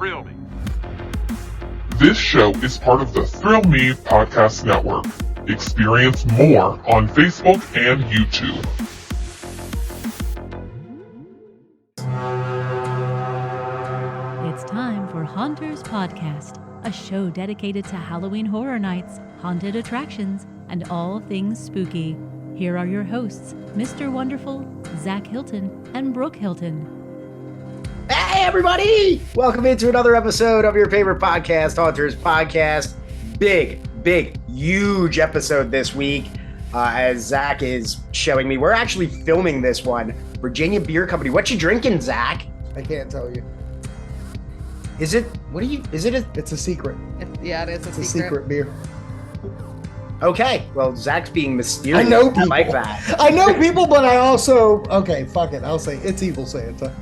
Thrill Me. This show is part of the Thrill Me Podcast Network. Experience more on Facebook and YouTube. It's time for Haunters Podcast, a show dedicated to Halloween horror nights, haunted attractions, and all things spooky. Here are your hosts, Mr. Wonderful, Zach Hilton, and Brooke Hilton. Hey, everybody! Welcome into another episode of your favorite podcast, Haunters Podcast. Big, huge episode this week. As Zach is showing me, we're actually filming this one. Virginia Beer Company. What you drinking, Zach? I can't tell you. Is it? What are you? Is it? It's a secret. It is It's a secret beer. Okay. Well, Zach's being mysterious. I know people. I like that. I know people, but I also fuck it. I'll say it's Evil Santa.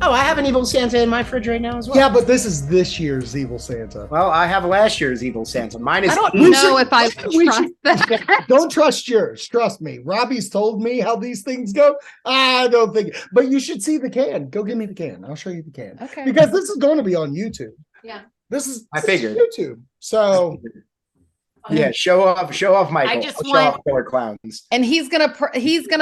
Oh, I have an Evil Santa in my fridge right now as well. Yeah, but this is this year's Evil Santa. Well, I have last year's Evil Santa. Mine is. I don't know if I trust that. Don't trust yours. Trust me. Robbie's told me how these things go. I don't think. But you should see the can. Go give me the can. I'll show you the can. Okay. Because this is going to be on YouTube. Yeah. I figured. YouTube. So. Yeah, show off, Michael. I just show want- off Killer Clowns. And he's gonna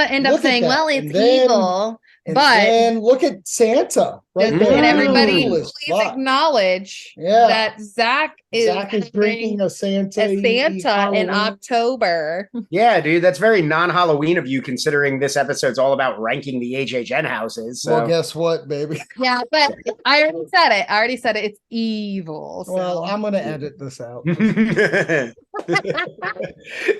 end up Look at saying, that. "Well, it's And then- evil," And but then look at Santa right and, there. and everybody, Cool as please fuck. acknowledge Yeah. that Zach is drinking a Santa. in Halloween. October. Yeah, dude, that's very non-Halloween of you, considering this episode's all about ranking the HHN houses. So. Well, guess what, baby? Yeah, but I already said it. It's evil. So. Well, I'm gonna edit this out.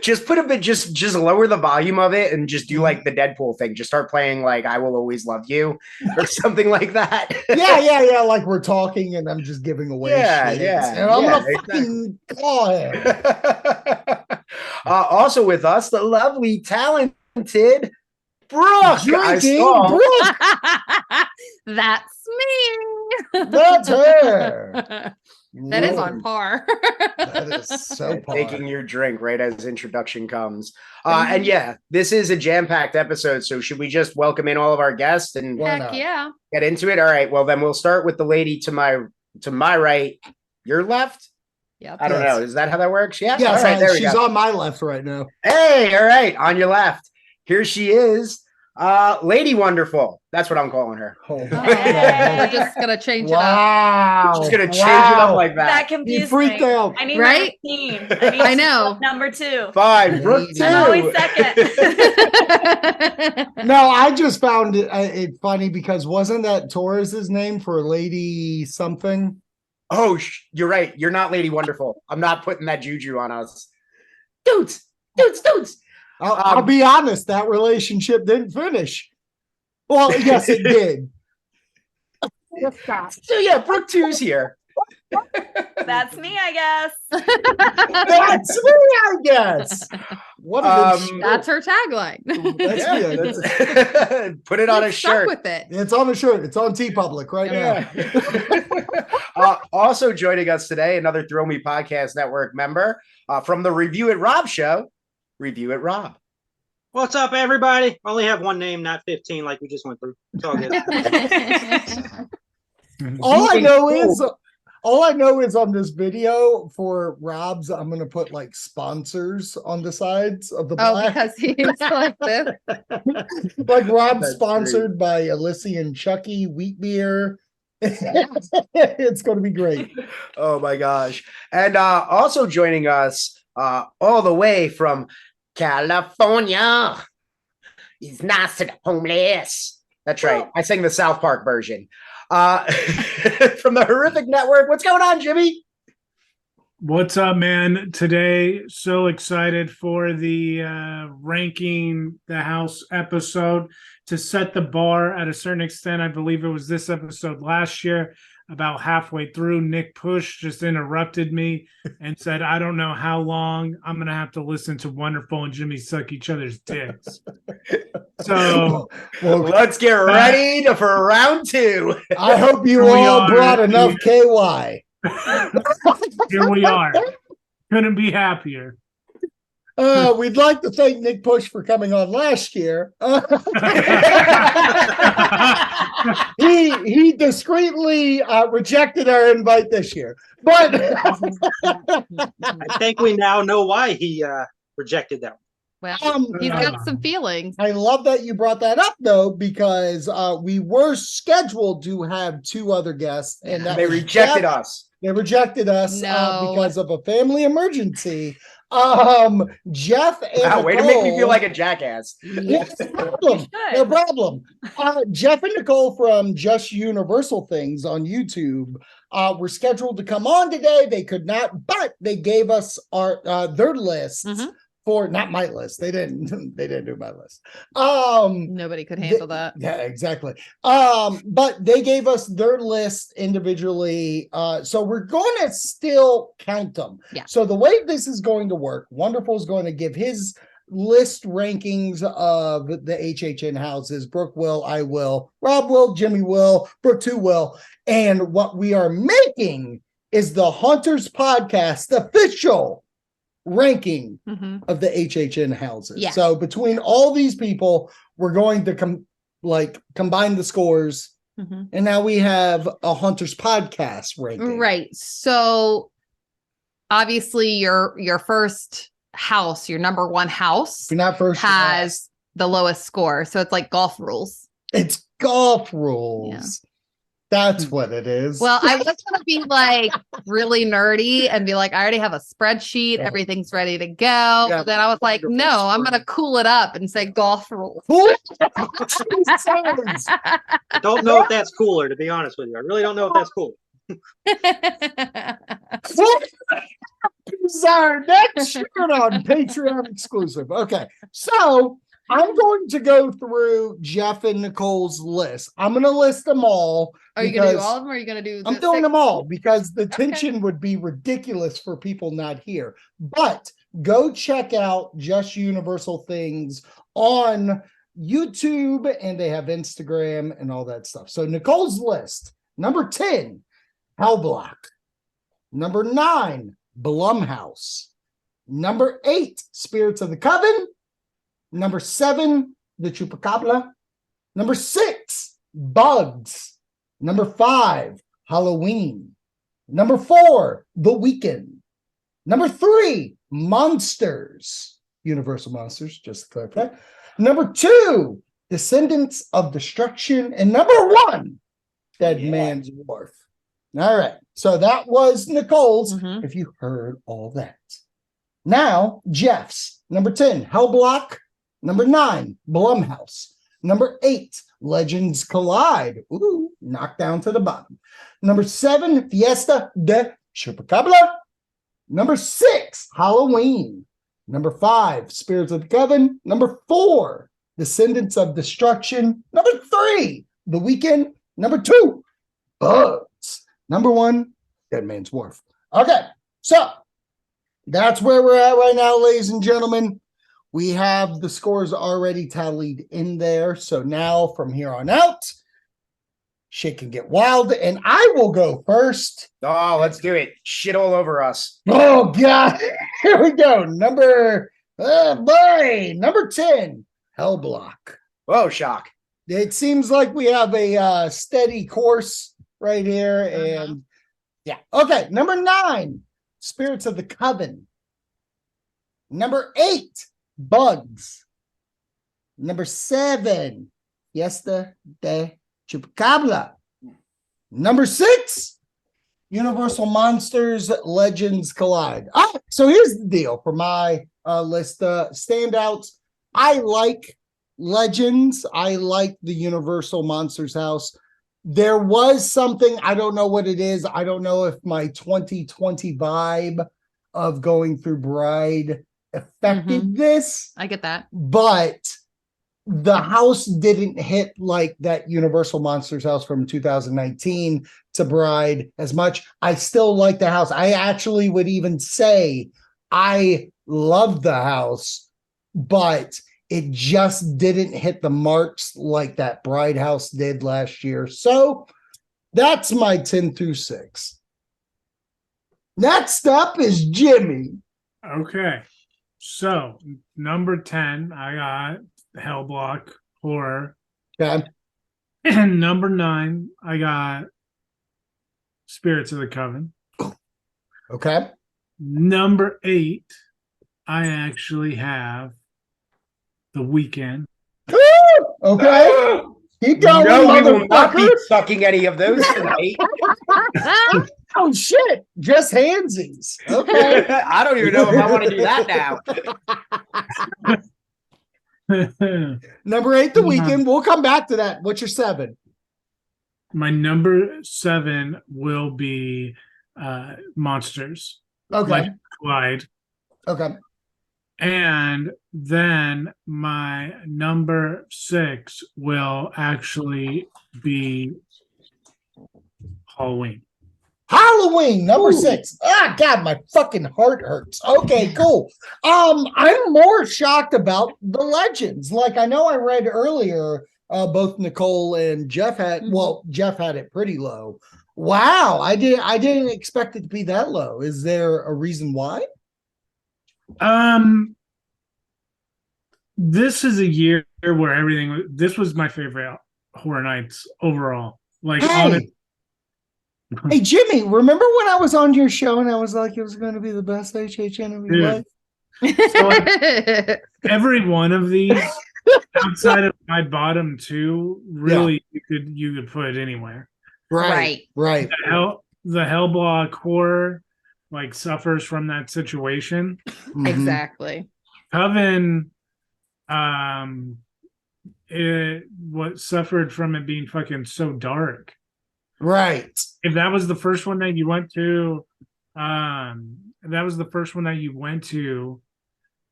Just put a bit, just lower the volume of it, and just do like the Deadpool thing. Just start playing like "I Will Always Love You" or something like that. yeah. Like we're talking, and I'm just giving away. Yeah, shit. yeah, And I'm yeah, gonna fucking call him. Also with us, the lovely, talented Brooke. Drinking Brooke. That's me. That's her. That is on par. That is so par. Taking your drink right as introduction comes. And yeah, this is a jam-packed episode, so should we just welcome in all of our guests and Why Heck not? yeah. get into it? All right, well then we'll start with the lady to my right, your left. Yep. I don't Yes. know. Is that how that works? Yeah. Yes, all right, there we she's go. on my left right now. Hey, all right, on your left. Here she is. Lady Wonderful. That's what I'm calling her. Oh, We're just gonna change it up. wow. She's gonna change it up like That that. confused You freaked me. out. I need Right? number 15. I know. Number 2. Fine, Brooke too. I'm always second. No, I just found it funny because wasn't that Torres's name for Lady something? Oh, you're right. You're not Lady Wonderful. I'm not putting that juju on us. Dudes. I'll be honest, that relationship didn't finish. Well, yes, it did. So yeah, Brooke 2's here. That's me, I guess. That's me, I guess. What a good show. That's her tagline. That's Yeah, good. that's- Put it on a He's stuck shirt. with it. It's on a shirt. It's on TeePublic right now. Also joining us today, another Thrill Me Podcast Network member from the Review It Rob show. Review It Rob. What's up, everybody? Only have one name, not 15, like we just went through. It's all good. All I know is on this video for Rob's, I'm gonna put like sponsors on the sides of the Oh, black. because he's like this. Like Rob's That's sponsored by Alyssa and Chucky Wheat Beer. It's gonna be great. Oh my gosh. And also joining us all the way from California is nice to the homeless. That's right. I sang the South Park version. From the Horrific Network. What's going on, Jimmy? What's up, man? Today, so excited for the ranking the house episode to set the bar at a certain extent. I believe it was this episode last year. About halfway through, Nick Push just interrupted me and said, I don't know how long I'm going to have to listen to Wonderful and Jimmy suck each other's dicks. So Well, Let's get ready for round 2. I hope you Here we all are. brought enough KY. here we are. Couldn't be happier. We'd like to thank Nick Push for coming on last year. He discreetly rejected our invite this year, but I think we now know why he rejected that one. Well, he's got some feelings. I love that you brought that up, though, because we were scheduled to have 2 other guests, and that They was rejected Jeff. us. They rejected us No. because of a family emergency. Jeff and Wow, way to make me feel like a jackass. Yes, no problem. No problem. Jeff and Nicole from Just Universal Things on YouTube were scheduled to come on today. They could not, but they gave us their lists for not my list. They didn't do my list. Nobody could handle that. Yeah, exactly. But they gave us their list individually. So we're going to still count them. Yeah. So the way this is going to work, Wonderful is going to give his list rankings of the HHN houses. Brooke will, I will, Rob will, Jimmy will, Brooke 2 will. And what we are making is the Haunters Podcast official ranking of the HHN houses. Yeah. So between all these people, we're going to combine the scores, and now we have a Hunters Podcast ranking. Right. So obviously your first house, your number 1 house, If you're not first, has the lowest score. So it's like golf rules. it's golf rules. Yeah. That's what it is. Well, I was going to be like really nerdy and be like, I already have a spreadsheet. Everything's ready to go. Yeah. Then I was like, no, I'm going to cool it up and say golf rules. I don't know if that's cooler, to be honest with you. I really don't know if that's cool. Bizarre next shirt on Patreon exclusive. Okay, so I'm going to go through Jeff and Nicole's list. I'm going to list them all. Are you going to do because all of them or are you going to do I'm the doing 6? them all because the tension would be ridiculous for people not here. But go check out Just Universal Things on YouTube, and they have Instagram and all that stuff. So Nicole's list: number 10, Hellblock; number 9, Blumhouse; number 8, Spirits of the Coven; number 7, The Chupacabra; number 6, Bugs; number 5, Halloween; number 4, The Weeknd; number 3, Monsters, Universal Monsters, just to clarify; number 2, Descendants of Destruction; and number 1, Dead Man's Wharf. All right, so that was Nicole's, if you heard all that. Now, Jeff's: number 10, Hellblock; number 9, Blumhouse; number 8, Legends Collide. Ooh, knocked down to the bottom. Number 7, Fiesta de Chupacabra; number 6, Halloween; number 5, Spirits of the Coven; number 4, Descendants of Destruction; number 3, The Weeknd; number 2, Bugs; number 1, Dead Man's Wharf. Okay, so that's where we're at right now, ladies and gentlemen. We have the scores already tallied in there. So now from here on out, shit can get wild, and I will go first. Oh, let's do it. Shit all over us. Oh, God. Here we go. Number 10, Hellblock. Whoa, shock. It seems like we have a steady course right here. And yeah. Okay. Number 9, Spirits of the Coven. Number 8, Bugs. Number 7, Fiesta de Chupacabra. Number 6, Universal Monsters Legends Collide. All right, so here's the deal for my list. Standouts. I like Legends. I like the Universal Monsters house. There was something, I don't know what it is. I don't know if my 2020 vibe of going through Bride affected this. I get that. But the house didn't hit like that Universal Monsters house from 2019 to Bride as much. I still like the house. I actually would even say I love the house, but it just didn't hit the marks like that Bride house did last year. So that's my 10 through 6. Next up is Jimmy. Okay. So number 10, I got Hellblock Horror. Okay. And number 9, I got Spirits of the Coven. Okay. Number 8, I actually have The Weeknd. Okay. Keep going, No, we will not be motherfucker. sucking any of those tonight. Oh shit! Just handsies. Okay. I don't even know if I want to do that now. Number 8, The Weeknd. We'll come back to that. What's your 7? My number 7 will be Monsters. Okay. Like Clyde. Okay. And then my number 6 will actually be Halloween. Halloween, number Ooh. 6. Ah, God, my fucking heart hurts. Okay, cool. I'm more shocked about the legends. Like I know I read earlier, both Nicole and Jeff had. Well, Jeff had it pretty low. Wow, I didn't expect it to be that low. Is there a reason why? This is a year where this was my favorite Horror Nights overall. Like, Hey, Jimmy, remember when I was on your show and I was like, it was going to be the best HHN of your life? So, like, every one of these, outside of my bottom 2, really you could put it anywhere. Right. The Hellblock Horror like suffers from that situation. Mhm. Exactly. Coven, what suffered from it being fucking so dark. Right. If that was the first one that you went to,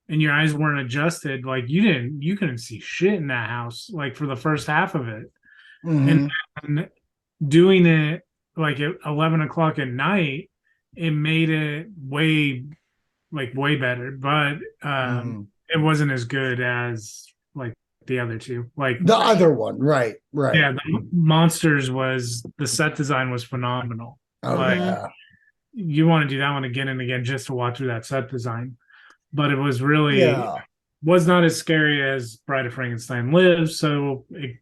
and your eyes weren't adjusted, like you couldn't see shit in that house, like for the first half of it. Mhm. And doing it like at 11 o'clock at night, it made it way better, but it wasn't as good as like the other 2. Like The other one, right. yeah, the Monsters the set design was phenomenal. Oh, like yeah. you want to do that one again and again just to walk through that set design. But it was really was not as scary as Bride of Frankenstein Lives, so it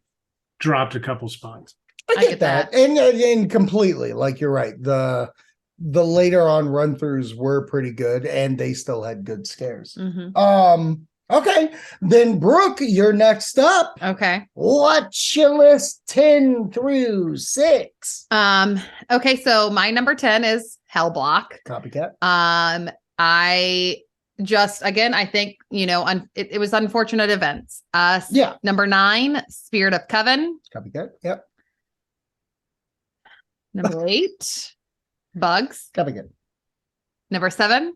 dropped a couple spots. I get that. And completely, like you're right. The later on run-throughs were pretty good and they still had good scares. Okay, then Brooke, you're next up. Okay. What's your list 10 through 6? Okay, so my number 10 is Hellblock. Copycat. I think, it was unfortunate events. Number 9, Spirit of Coven. Copycat. Yep. Number 8, Bugs. Copycat. Number 7,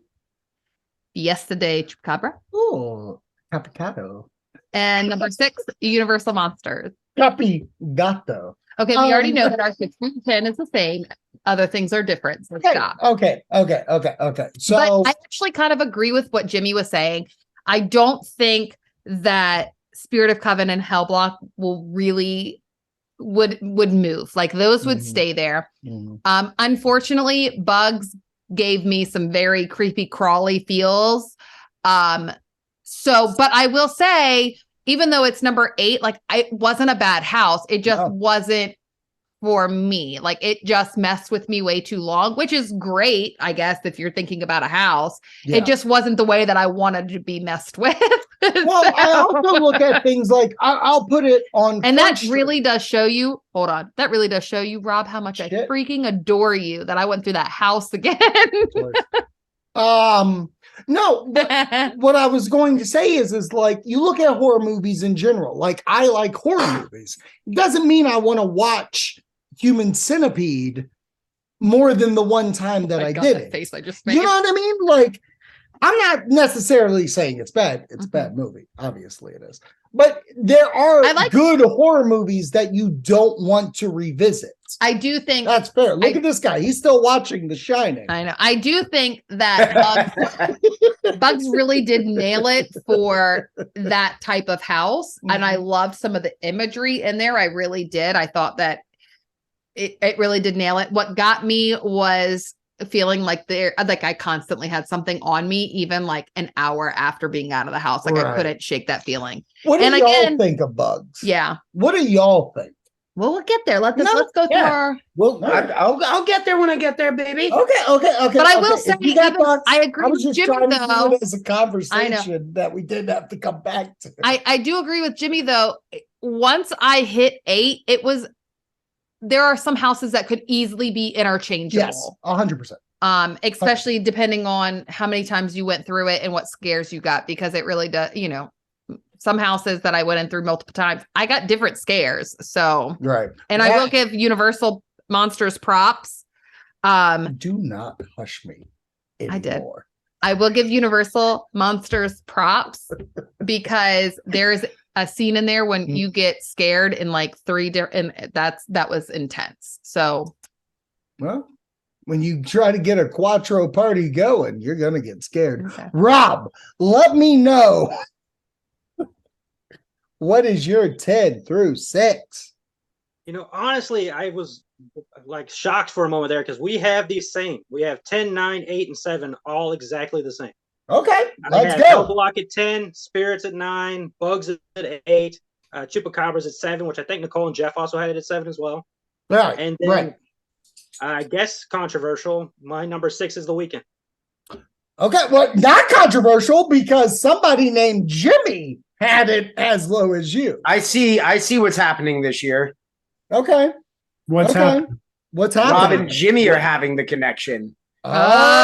Yesterday Chupacabra. Oh, Capicato. And number 6, Universal Monsters. Capigato. Okay, we already know that our 6 through 10 is the same. Other things are different. So stop. Okay. So but I actually kind of agree with what Jimmy was saying. I don't think that Spirit of Coven and Hellblock will really would move. Like those would stay there. Unfortunately, Bugs gave me some very creepy crawly feels. But I will say, even though it's number 8, like it wasn't a bad house. It just wasn't for me. Like it just messed with me way too long, which is great, I guess, if you're thinking about a house. Yeah. It just wasn't the way that I wanted to be messed with. Well, I also look at things like I'll put it on. And that really does show you, that really does show you, Rob, how much I freaking adore you that I went through that house again. No, what I was going to say is like, you look at horror movies in general. Like I like horror movies. It doesn't mean I want to watch Human Centipede more than the one time that I did it. Face I just made. You know what I mean? Like, I'm not necessarily saying it's bad. It's a bad movie. Obviously it is. But there are good horror movies that you don't want to revisit. I do think that's fair. Look at this guy. He's still watching The Shining. I know. I do think that Bugs really did nail it for that type of house. And I loved some of the imagery in there. I really did. I thought that it really did nail it. What got me was feeling like I constantly had something on me, even like an hour after being out of the house. Like I couldn't shake that feeling. What do And y'all again- think of bugs? Yeah. What do y'all think? Well, we'll get there. Let's go through yeah. our. Well, I'll get there when I get there, baby. Okay. But I will If say, you got even- thoughts, I agree I was with just Jimmy, trying to though. do it as a conversation that we didn't have to come back to. I do agree with Jimmy though. Once I hit 8, there are some houses that could easily be interchangeable. Yes, 100%. Especially depending on how many times you went through it and what scares you got, because it really does, some houses that I went in through multiple times, I got different scares. So, Right. and I will give Universal Monsters props. Do not hush me anymore. I did. I will give Universal Monsters props because there's a scene in there when you get scared in like 3 different, and that was intense. So, well, when you try to get a Quattro party going, you're gonna get scared. Okay. Rob, let me know. What is your 10 through 6? Honestly, I was like shocked for a moment there because we have these same. We have 10, 9, 8, and 7 all exactly the same. Okay, I let's have go. Hellblock at 10, Spirits at 9, Bugs at 8, Chupacabras at 7, which I think Nicole and Jeff also had it at 7 as well. Right, And then right. I guess controversial. My number 6 is The Weeknd. Okay, well, not controversial because somebody named Jimmy had it as low as you. I see what's happening this year. Okay. What's happening? What's Rob happening? and Jimmy are having the connection.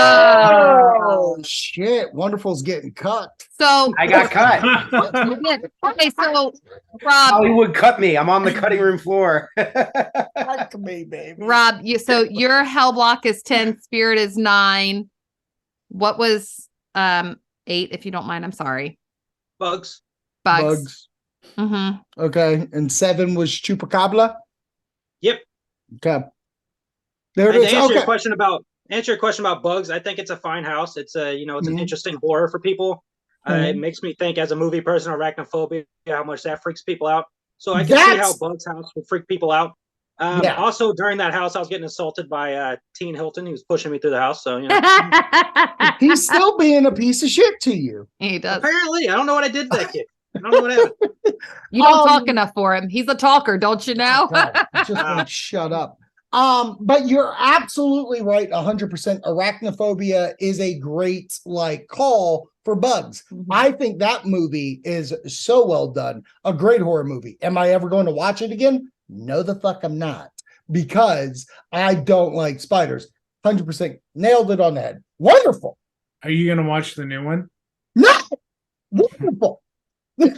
Oh, shit. Wonderful's getting cut. so I got cut. okay. So, Rob, Hollywood cut me. I'm on the cutting room floor. Fuck me, baby. Rob, your Hellblock is 10, Spirit is 9. What was 8? If you don't mind, I'm sorry. Bugs. Bugs. Mm-hmm. Okay. And 7 was Chupacabra? Yep. Okay. There it And is. to answer your Okay. question about Bugs, I think it's a fine house. It's it's an interesting horror for people. It makes me think, as a movie person, arachnophobia, how much that freaks people out. So I can see how Bugs house would freak people out. Also, during that house, I was getting assaulted by Teen Hilton. He was pushing me through the house. So He's still being a piece of shit to you. He does. apparently, I don't know what I did to that kid. I don't know what happened. You don't talk enough for him. He's a talker, don't you know? God, just like, shut up. But you're absolutely right, 100%. Arachnophobia is a great call for Bugs. Mm-hmm. I think that movie is so well done. A great horror movie. Am I ever going to watch it again? No, the fuck I'm not, because I don't like spiders. 100% nailed it on the head. Wonderful. Are you gonna watch the new one? No, wonderful. You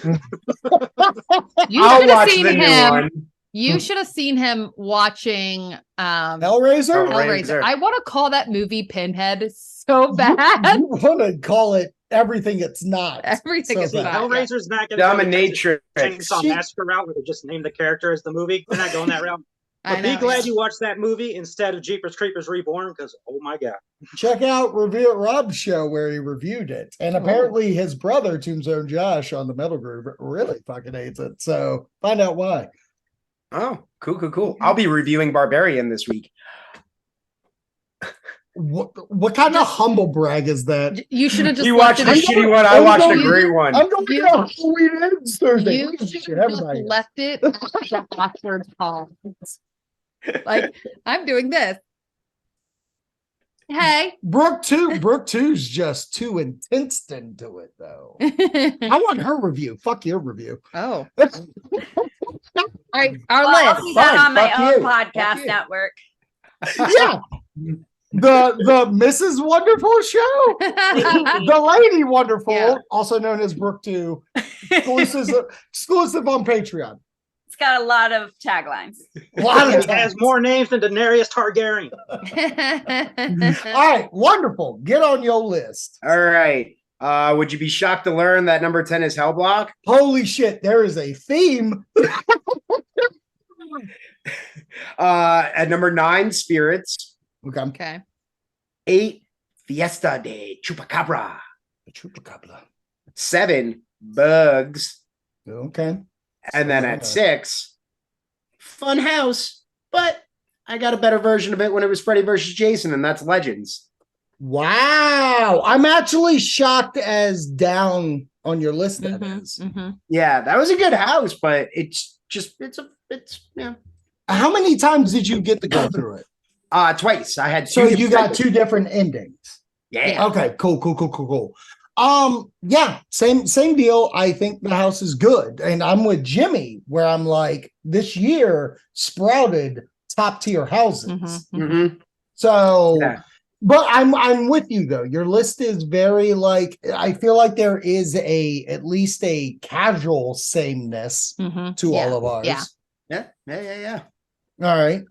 I'll should have watch seen the new him. one. You should have seen him watching Hellraiser. Hellraiser. I want to call that movie Pinhead so bad. You want to call it everything it's not. Everything So is bad. not. Hellraiser's not going to Dominatrix. Chainsaw Massacre route where they just name the character as the movie. They're not going that route. I But be know, glad yeah. you watched that movie instead of Jeepers Creepers Reborn, because oh my god. Check out Review It Rob's show where he reviewed it. And apparently his brother, Tombstone Josh, on the Metal Groove, really fucking hates it. So find out why. Oh, cool. I'll be reviewing Barbarian this week. What kind of humble brag is that? You should have just You watched left the it. shitty one. I watched a great one. I'm going You- to Halloween Ends Thursday. You Shit, should have just everybody is. left it at the awkward pause. Like, I'm doing this. Hey. Brooke 2's just too intense into it, though. I want her review. Fuck your review. Oh. All right, our Well, I'll list. do that Fine, on my fuck own you. Fuck podcast you. network. Yeah. The Mrs. Wonderful show. The Lady Wonderful, Yeah. also known as Brooke 2, exclusive on Patreon. It's got a lot of taglines. A lot of It has more names than Daenerys Targaryen. All right, wonderful. Get on your list. All right. Would you be shocked to learn that number 10 is Hellblock? Holy shit, there is a theme. At number 9, Spirits. Okay. Okay. 8, Fiesta de Chupacabra. Chupacabra. 7, Bugs. Okay. And then at 6, Fun House. But I got a better version of it when it was Freddy versus Jason, and that's Legends. Wow. I'm actually shocked as down on your list that is. Yeah, that was a good house, but it's yeah. How many times did you get to go through it? Twice. I had So two you got different- two different endings. Yeah. Okay, cool. Yeah, same deal. I think the house is good. And I'm with Jimmy, where I'm like, this year sprouted top tier houses. So Yeah. but I'm with you though. Your list is very like, I feel like there is at least a casual sameness to all of ours. Yeah. All right.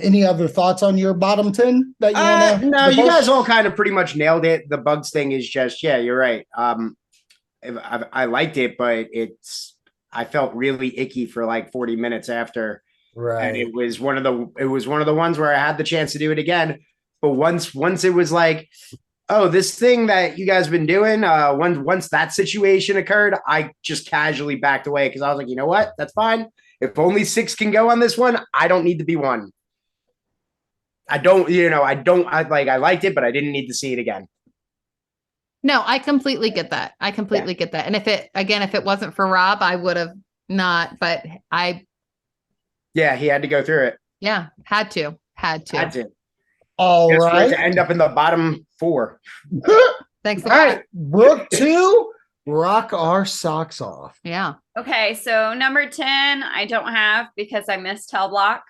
Any other thoughts on your bottom 10 that you want to? No, you guys all kind of pretty much nailed it. The bugs thing is just, yeah, you're right. I liked it, but I felt really icky for like 40 minutes after. Right. And it was one of the ones where I had the chance to do it again. But once it was like, oh, this thing that you guys have been doing, once that situation occurred, I just casually backed away because I was like, you know what? That's fine. If only 6 can go on this one, I don't need to be 1. I liked it, but I didn't need to see it again. No, I completely get that. Get that. And if it wasn't for Rob, I would have not, but yeah, he had to go through it. Yeah, had to. All right. To end up in the bottom 4. Thanks. All right. Brooke 2, rock our socks off. Yeah. Okay, so number 10, I don't have because I missed Hell Block.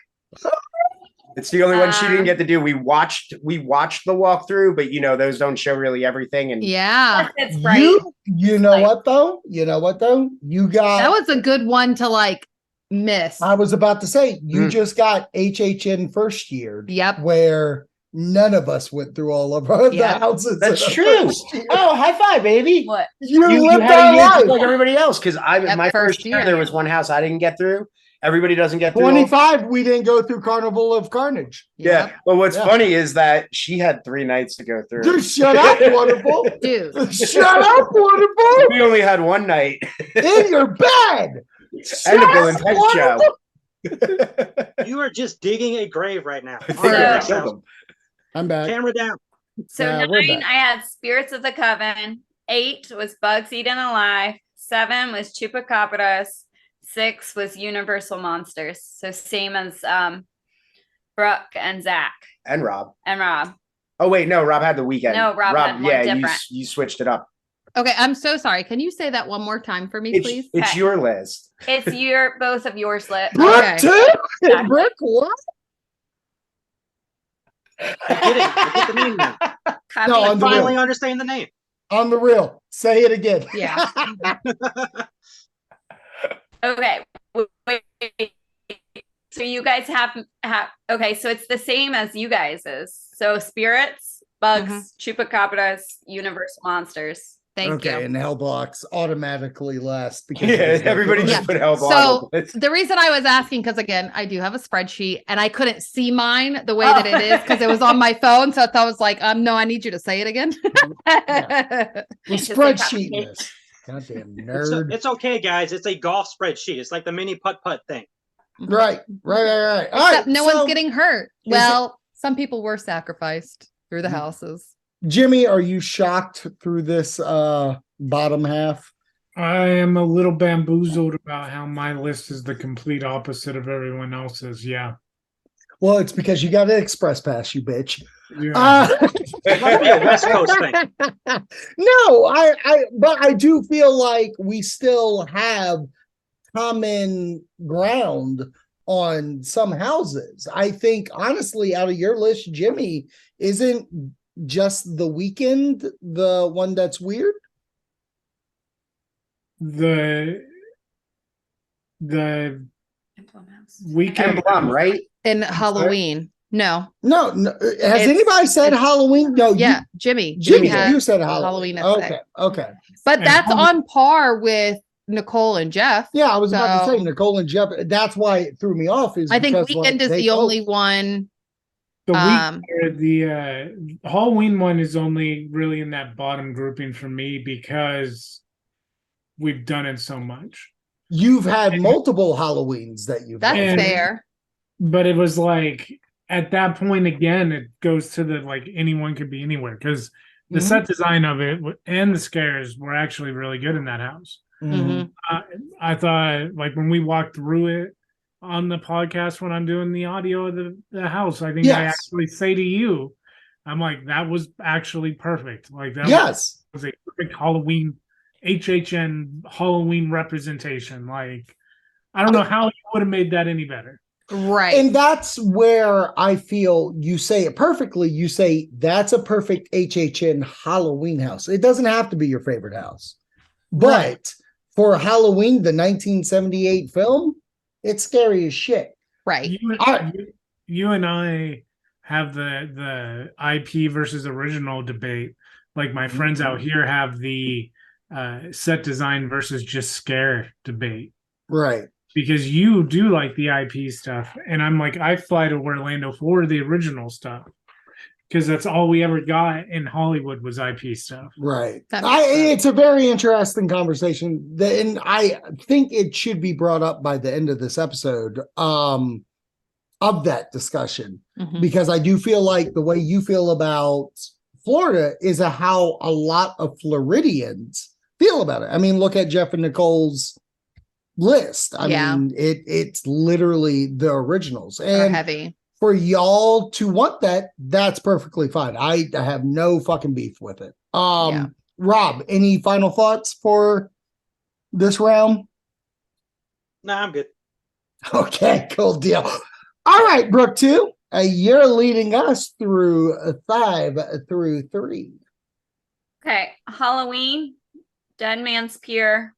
It's the only one she didn't get to do. We watched the walkthrough, but those don't show really everything. And yeah, it's right. You know what though? You got that was a good one to like miss. I was about to say you just got HHN first year. Yep. Where none of us went through all of the houses. That's true. Oh, high five, baby. What? You lived had a year our just life. like everybody else. Because my first year, year. there was one house I didn't get through. Everybody doesn't get through. 25, we didn't go through Carnival of Carnage. Yeah. But what's funny is that she had 3 nights to go through. Dude, shut up, Wonderful. Dude. Shut up, Wonderful. We only had 1 night. In your bed. And a Bill and Ted show. You are just digging a grave right now. I'm back. Camera down. So Yeah, we're 9, back. I had Spirits of the Coven. 8 was Bugs Eaten Alive. 7 was Chupacabras. 6 was Universal Monsters. So same as Brooke and Zach. And Rob. Oh, wait, no, Rob had the weekend. No, Rob had one different. You switched it up. Okay, I'm so sorry. Can you say that one more time for me, please? It's Okay. your list. It's both of yours lit. Brooke, too? Brooke, what? I get it. I get the name now. Copy. No, I on the finally real. understand the name. On the real. Say it again. Yeah. Okay. Wait. So you guys have okay, so it's the same as you guys is. So Spirits, Bugs, Chupacabras, Universal Monsters. Thank you. And Hell Blocks automatically last because Everybody just Yeah. put Hellblock. So the reason I was asking, because again, I do have a spreadsheet and I couldn't see mine the way that it is because it was on my phone. So I was like, no, I need you to say it again. We're spreadsheeting this. Goddamn nerd. It's okay, guys. It's a golf spreadsheet. It's like the mini putt-putt thing. Right. All Except right, no so, one's getting hurt. Well, some people were sacrificed through the houses. Jimmy, are you shocked through this bottom half? I am a little bamboozled about how my list is the complete opposite of everyone else's. Yeah. Well, it's because you got an express pass, you bitch. Yeah. It must be a West Coast thing. No, but I do feel like we still have common ground on some houses. I think honestly, out of your list, Jimmy, isn't just The Weeknd the one that's weird? The weekend, Emblem, right? In Halloween. No. No. Has It's- anybody said Halloween? No. Yeah. Jimmy. Jimmy, had you said Halloween. Halloween. Okay. But And that's Halloween- on par with Nicole and Jeff. Yeah, I was about to So- say Nicole and Jeff. That's why it threw me off. Is I think because, Weekend is they the both- only one. the Halloween one is only really in that bottom grouping for me because we've done it so much. You've had multiple Halloweens that you've That's done. And- fair. But it was like at that point again, it goes to the like anyone could be anywhere because the set design of it and the scares were actually really good in that house. I thought like when we walked through it on the podcast when I'm doing the audio of the house, I think I actually say to you, I'm like, that was actually perfect. Like that was a perfect Halloween HHN Halloween representation. Like I don't know how you would have made that any better. Right. And that's where I feel you say it perfectly. You say that's a perfect HHN Halloween house. It doesn't have to be your favorite house. But for Halloween, the 1978 film, it's scary as shit. Right. You and I have the IP versus original debate. Like my friends out here have the set design versus just scare debate. Right. Because you do like the IP stuff. And I'm like, I fly to Orlando for the original stuff. Because that's all we ever got in Hollywood was IP stuff. Right. It's a very interesting conversation. And I think it should be brought up by the end of this episode of that discussion. Because I do feel like the way you feel about Florida is how a lot of Floridians feel about it. I mean, look at Jeff and Nicole's list. I mean, it's literally the originals. And heavy. For y'all to want that, that's perfectly fine. I have no fucking beef with it. Rob, any final thoughts for this round? No, I'm good. Okay, cool deal. All right, Brooke, too. You're leading us through 5 through 3. Okay, Halloween, Dead Man's Pier,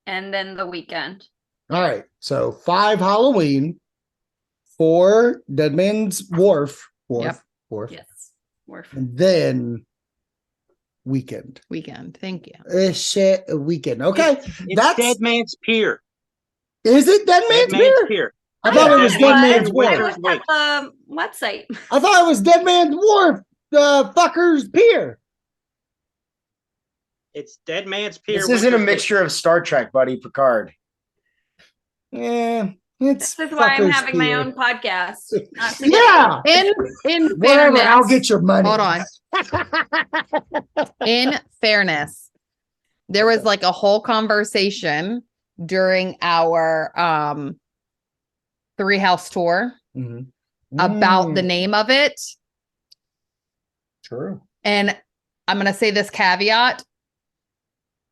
and then The Weekend. All right, so 5 Halloween, 4 Dead Man's Wharf. Yes, Wharf. And then Weekend. Thank you. Shit, Weekend. Okay, that's Dead Man's Pier. Is it Dead Man's Pier? I thought it was Dead Man's Wharf. I looked at the website. I thought it was Dead Man's Wharf, the fucker's pier. It's Dead Man's Pier. This isn't a mixture of Star Trek, buddy, Picard. Yeah, this is why I'm having my own podcast. Yeah. In whatever, fairness, I'll get your money. Hold on. In fairness, there was like a whole conversation during our 3 house tour about the name of it. True. And I'm going to say this caveat.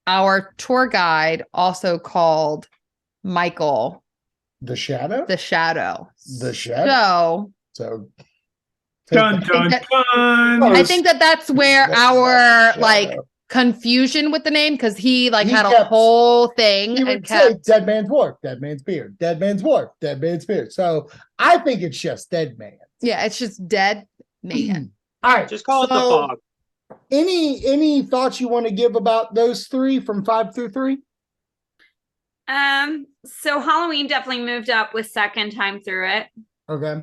Our tour guide also called Michael The Shadow? The Shadow. The Shadow. So dun, dun, dun. I think that's where our like confusion with the name, because he had a whole thing. He would say Dead Man's Wharf, Dead Man's Pier, Dead Man's Wharf, Dead Man's Pier. So I think it's just Dead Man. Yeah, it's just Dead Man. All right, just call it the fog. Any thoughts you want to give about those 3 from 5 through 3? So Halloween definitely moved up with second time through it. Okay.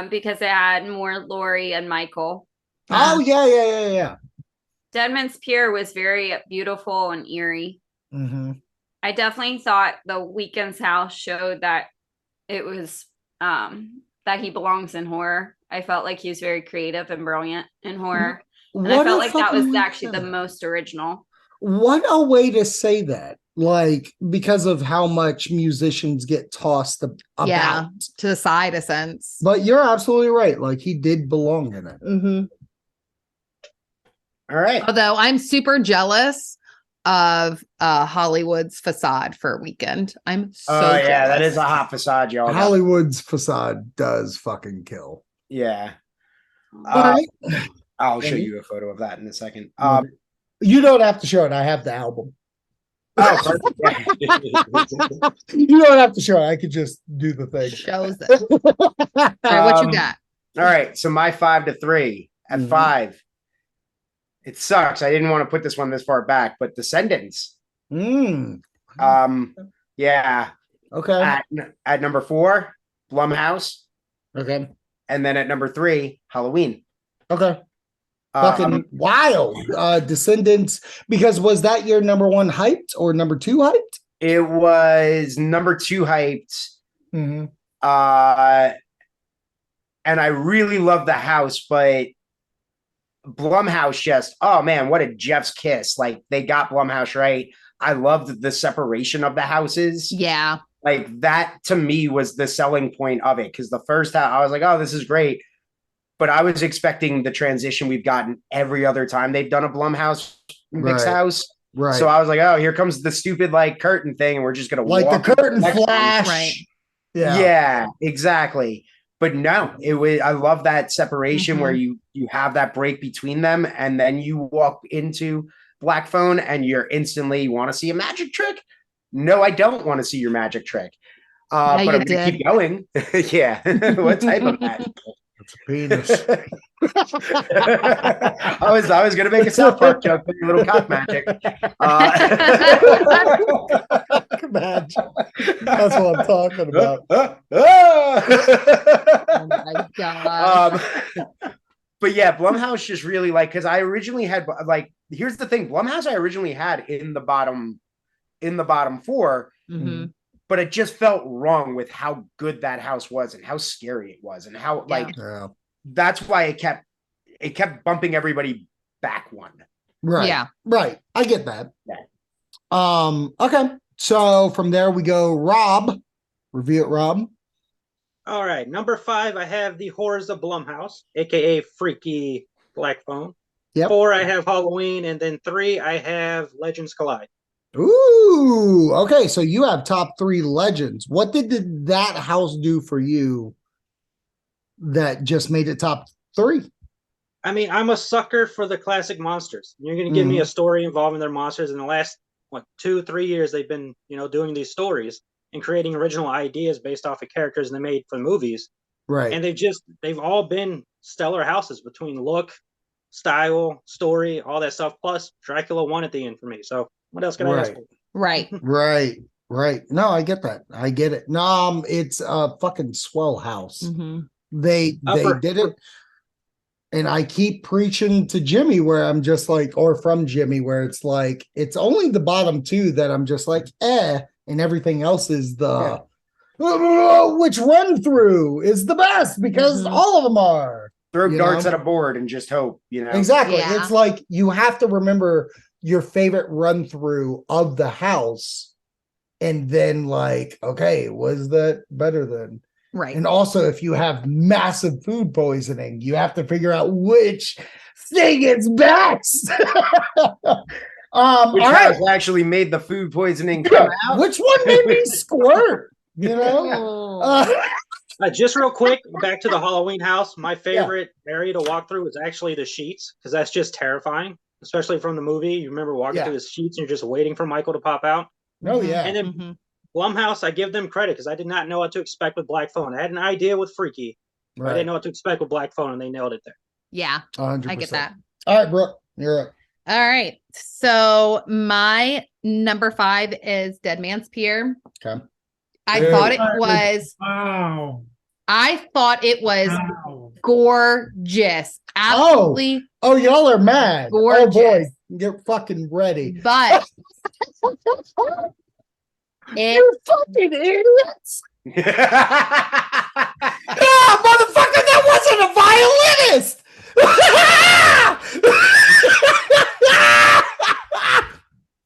Because it had more Lori and Michael. Oh yeah. Dead Man's Pier was very beautiful and eerie. I definitely thought the Weekend's house showed that it was that he belongs in horror. I felt like he was very creative and brilliant in horror. And I felt like that was actually the most original. What a way to say that. Like, because of how much musicians get tossed about. Yeah, to the side, a sense. But you're absolutely right. Like, he did belong in it. All right. Although I'm super jealous of Hollywood's facade for Weekend. I'm so jealous. That is a hot facade, y'all. Hollywood's facade does fucking kill. Yeah. Right. I'll show you a photo of that in a second. You don't have to show it. I have the album. Oh, perfect. You don't have to show it. I could just do the thing. Shows it. All right, what you got? All right. So my 5 to 3 at 5. It sucks. I didn't want to put this one this far back, but Descendants. Yeah. Okay. At number 4, Blumhouse. Okay. And then at number 3, Halloween. Okay. Fucking wild. Descendants, because was that your number 1 hyped or number 2 hyped? It was number 2 hyped. and I really love the house, but Blumhouse just, oh man, what a Jeff's kiss. Like they got Blumhouse right. I loved the separation of the houses. Yeah. Like that to me was the selling point of it. Cause the first time I was like, oh, this is great. But I was expecting the transition we've gotten every other time they've done a Blumhouse mixed house. Right. So I was like, oh, here comes the stupid like curtain thing. And we're just going to like the curtain flash. Right. Yeah, exactly. But no, it was, I love that separation where you have that break between them and then you walk into Black Phone and you're instantly, you want to see a magic trick? No, I don't want to see your magic trick. But I'm going to keep going. Yeah. What type of magic trick? It's a penis. I was gonna make a South Park joke with your little cock magic. Magic. That's what I'm talking about. Oh my God. But yeah, Blumhouse just really like, because I originally had like, here's the thing, Blumhouse I originally had in the bottom 4. But it just felt wrong with how good that house was and how scary it was and how that's why it kept bumping everybody back one. Right. Yeah. Right. I get that. Yeah. Okay. So from there we go, Rob. Review it, Rob. All right. Number 5, I have The Horrors of Blumhouse, aka Freaky Black Phone. Yep. 4, I have Halloween, and then 3, I have Legends Collide. Ooh, okay. So you have top 3 legends. What did that house do for you that just made it top 3? I mean, I'm a sucker for the classic monsters. You're going to give me a story involving their monsters. In the last 2-3 years, they've been doing these stories and creating original ideas based off of characters they made for the movies. Right. And they've all been stellar houses between look, style, story, all that stuff. Plus, Dracula won at the end for me. So what else can I ask for? Right. Right. No, I get that. I get it. No, it's a fucking swell house. They did it. And I keep preaching to Jimmy where I'm just like, or from Jimmy, where it's like, it's only the bottom 2 that I'm just like, and everything else is which run through is the best because all of them are. Throw darts at a board and just hope, Exactly. Yeah. It's like you have to remember your favorite run through of the house. And then like, okay, was that better than? Right. And also if you have massive food poisoning, you have to figure out which thing is best. Which house actually made the food poisoning come out? Which one made me squirt? Just real quick, back to the Halloween house. My favorite area to walk through is actually the sheets because that's just terrifying, especially from the movie. You remember walking through the sheets and you're just waiting for Michael to pop out. Oh, yeah. And then Blumhouse, I give them credit because I did not know what to expect with Black Phone. I had an idea with Freaky. Right. I didn't know what to expect with Black Phone, and they nailed it there. Yeah, 100%. I get that. All right, Brooke, you're up. All right. So my number 5 is Dead Man's Pier. Okay. I thought it was. Wow. I thought it was gorgeous. Absolutely. Oh, y'all are mad. Gorgeous. Oh boy, get fucking ready. But you're fucking idiots. Motherfucker, that wasn't a violinist.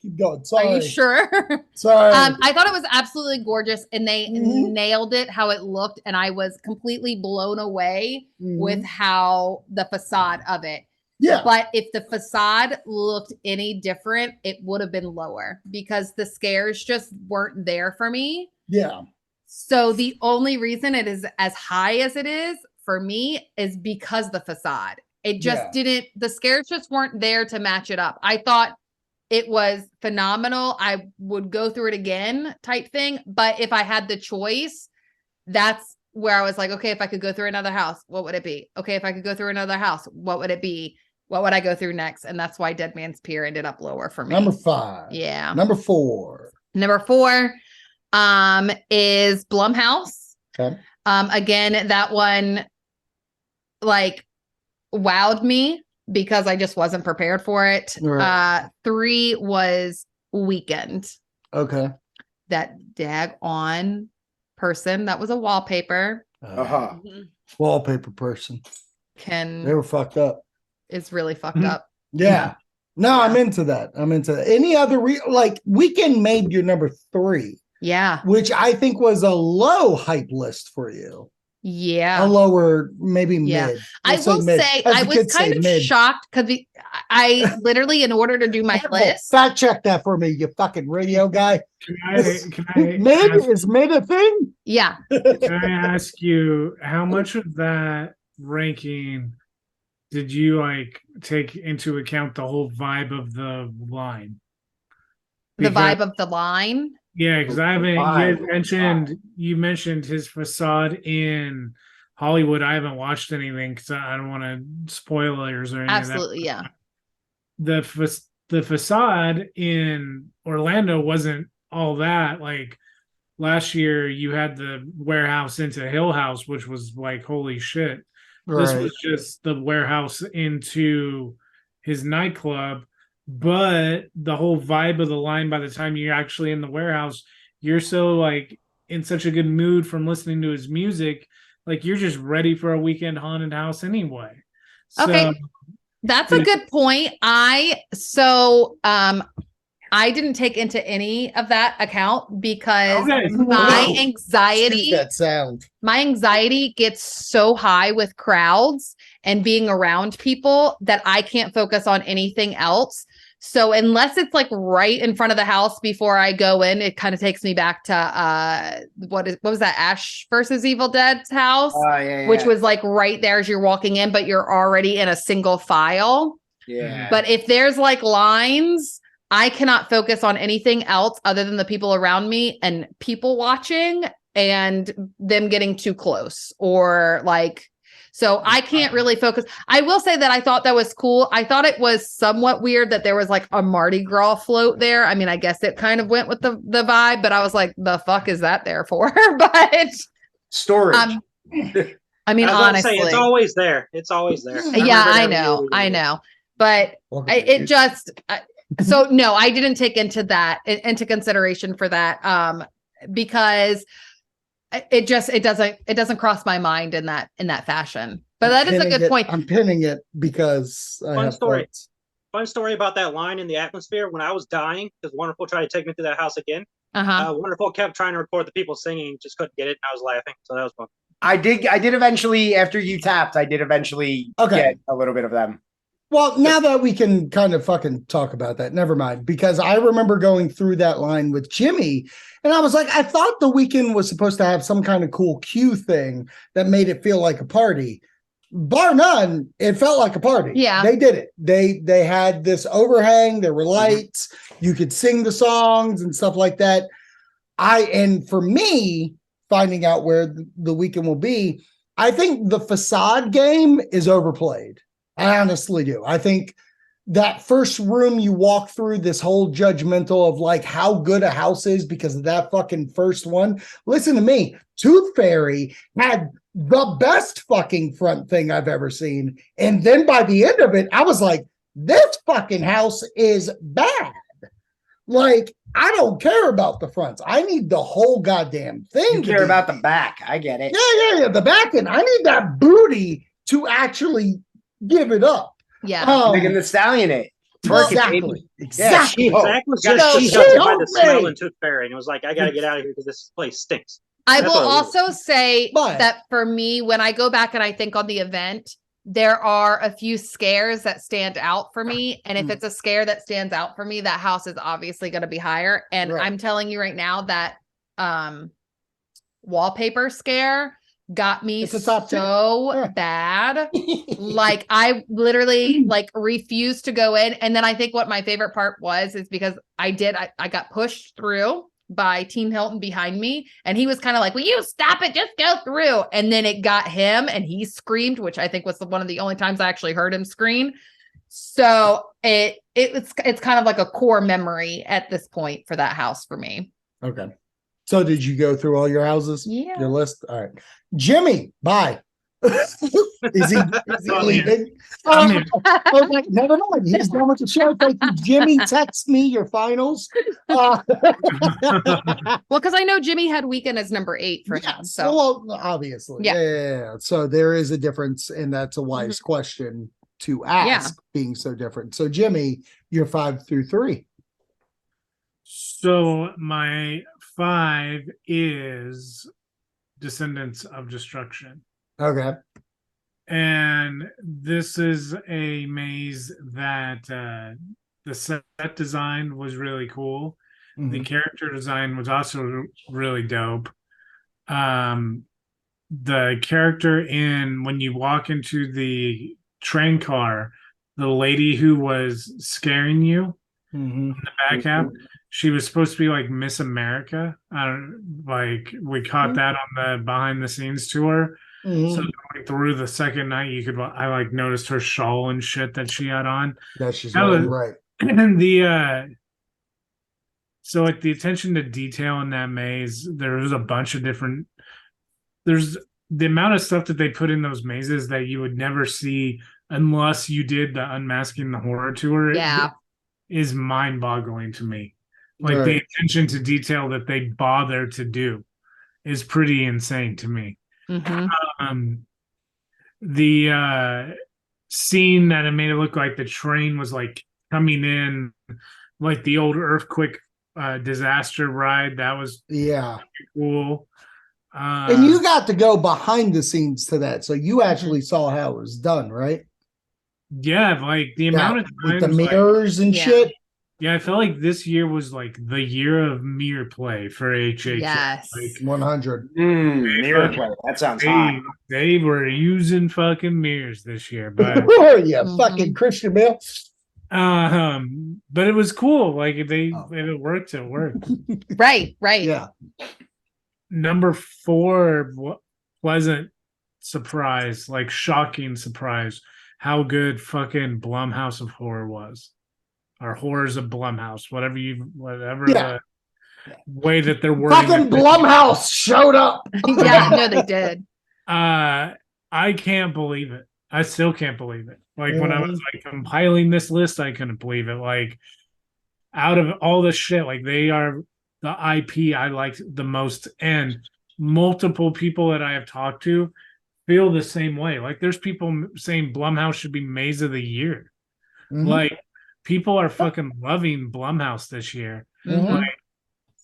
Keep going. Sorry. Are you sure? Sorry. I thought it was absolutely gorgeous and they nailed it how it looked. And I was completely blown away with how the facade of it. Yeah. But if the facade looked any different, it would have been lower because the scares just weren't there for me. Yeah. So the only reason it is as high as it is for me is because the facade. It just didn't, the scares just weren't there to match it up. I thought it was phenomenal. I would go through it again type thing. But if I had the choice, that's where I was like, okay, if I could go through another house, what would it be? Okay, if I could go through another house, what would it be? What would I go through next? And that's why Dead Man's Pier ended up lower for me. Number 5. Yeah. Number 4. Number 4 is Blumhouse. Okay. Again, that one like wowed me because I just wasn't prepared for it. Right. 3 was Weekend. Okay. That daggone person that was a wallpaper Wallpaper person. They were fucked up. Is really fucked up. Yeah. No, I'm into that. Any other Weekend made your number 3. Yeah. Which I think was a low hype list for you. Yeah. A lower, maybe mid. I will say I was kind of shocked because I literally, in order to do my list. Fact check that for me, you fucking radio guy. Can I is mid a thing? Yeah. Can I ask you how much of that ranking did you take into account the whole vibe of the line? The vibe of the line? Yeah, because you mentioned his facade in Hollywood. I haven't watched anything because I don't want to spoilers or anything. Absolutely, yeah. The facade in Orlando wasn't all that. Like last year, you had the warehouse into Hill House, which was like holy shit. Right. This was just the warehouse into his nightclub. But the whole vibe of the line, by the time you're actually in the warehouse, you're so in such a good mood from listening to his music, you're just ready for a weekend haunted house anyway. Okay, that's a good point. I didn't take into any of that account because my anxiety gets so high with crowds and being around people that I can't focus on anything else. So unless it's right in front of the house before I go in, it kind of takes me back to what was that, Ash versus Evil Dead's house? Which was right there as you're walking in, but you're already in a single file. Yeah. But if there's lines, I cannot focus on anything else other than the people around me and people watching and them getting too close or so I can't really focus. I will say that I thought that was cool. I thought it was somewhat weird that there was a Mardi Gras float there. I mean, I guess it kind of went with the vibe, but I was like, the fuck is that there for? But storage. I mean, honestly, it's always there. It's always there. Yeah, I know. But so no, I didn't take into consideration for that because it doesn't cross my mind in that fashion. But that is a good point. I'm pinning it because fun story about that line in the atmosphere. When I was dying, because Wonderful tried to take me to that house again. Wonderful kept trying to record the people singing, just couldn't get it, and I was laughing. So that was fun. I did eventually, after you tapped, get a little bit of them. Well, now that we can kind of fucking talk about that, never mind. Because I remember going through that line with Jimmy, and I was like, I thought the weekend was supposed to have some kind of cool cue thing that made it feel like a party. Bar none, it felt like a party. Yeah. They did it. They had this overhang, there were lights, you could sing the songs and stuff like that. And for me, finding out where the weekend will be, I think the facade game is overplayed. I honestly do. I think that first room you walk through, this whole judgmental of how good a house is because of that fucking first one. Listen to me. Tooth Fairy had the best fucking front thing I've ever seen. And then by the end of it, I was like, this fucking house is bad. I don't care about the fronts. I need the whole goddamn thing. You care about the back. I get it. Yeah. The back end. I need that booty to actually give it up. Yeah. Making the stallion it. Exactly. Yeah, Zach was just by the smell in Tooth Fairy, and it was like, I gotta get out of here because this place stinks. I will also say that for me, when I go back and I think on the event, there are a few scares that stand out for me. And if it's a scare that stands out for me, that house is obviously going to be higher. And I'm telling you right now that wallpaper scare got me so bad. I literally refused to go in. And then I think what my favorite part is because I got pushed through by Teen Hilton behind me. And he was kind of like, will you stop it? Just go through. And then it got him and he screamed, which I think was one of the only times I actually heard him scream. So it's kind of like a core memory at this point for that house for me. Okay. So did you go through all your houses? Yeah. Your list? All right. Jimmy, bye. Is he Oh, leaving? I'm here. Oh, wait, never mind. He's done with the show. Thank you, Jimmy. Text me your finals. Well, because I know Jimmy had Weekend as number 8 for him. So well, obviously, yeah. So there is a difference, and that's a wise question to ask, being so different. So, Jimmy, you're 5 through 3. So my 5 is Descendants of Destruction. Okay. And this is a maze that the set design was really cool. The character design was also really dope. The character when you walk into the train car, the lady who was scaring you in the back half, she was supposed to be like Miss America. Like we caught that on the behind the scenes tour. So going through the second night, I like noticed her shawl and shit that she had on. Yeah, she's right. And so like the attention to detail in that maze, there was a bunch of different. There's the amount of stuff that they put in those mazes that you would never see unless you did the Unmasking the Horror tour. Yeah, is mind-boggling to me. Like the attention to detail that they bother to do is pretty insane to me. The scene that it made it look like the train was like coming in, like the old earthquake disaster ride. That was cool. And you got to go behind the scenes to that, so you actually saw how it was done, right? Yeah, like the amount of times, with the mirrors and shit. Yeah, I felt like this year was like the year of mirror play for HH. Yes, like 100. Mirror play. That sounds hot. They were using fucking mirrors this year, but fucking Christian Bale. But it was cool. Like if it worked, it worked. Right. Yeah. Number 4, pleasant surprise, like shocking surprise, how good fucking Blumhouse of Horror was. Or Horrors of Blumhouse, whatever the way that they're wording. Fucking Blumhouse showed up. Yeah, no, they did. I can't believe it. I still can't believe it. Like when I was like compiling this list, I couldn't believe it. Like out of all this shit, like they are the IP I like the most, and multiple people that I have talked to feel the same way. Like there's people saying Blumhouse should be Maze of the Year. Like people are fucking loving Blumhouse this year. Like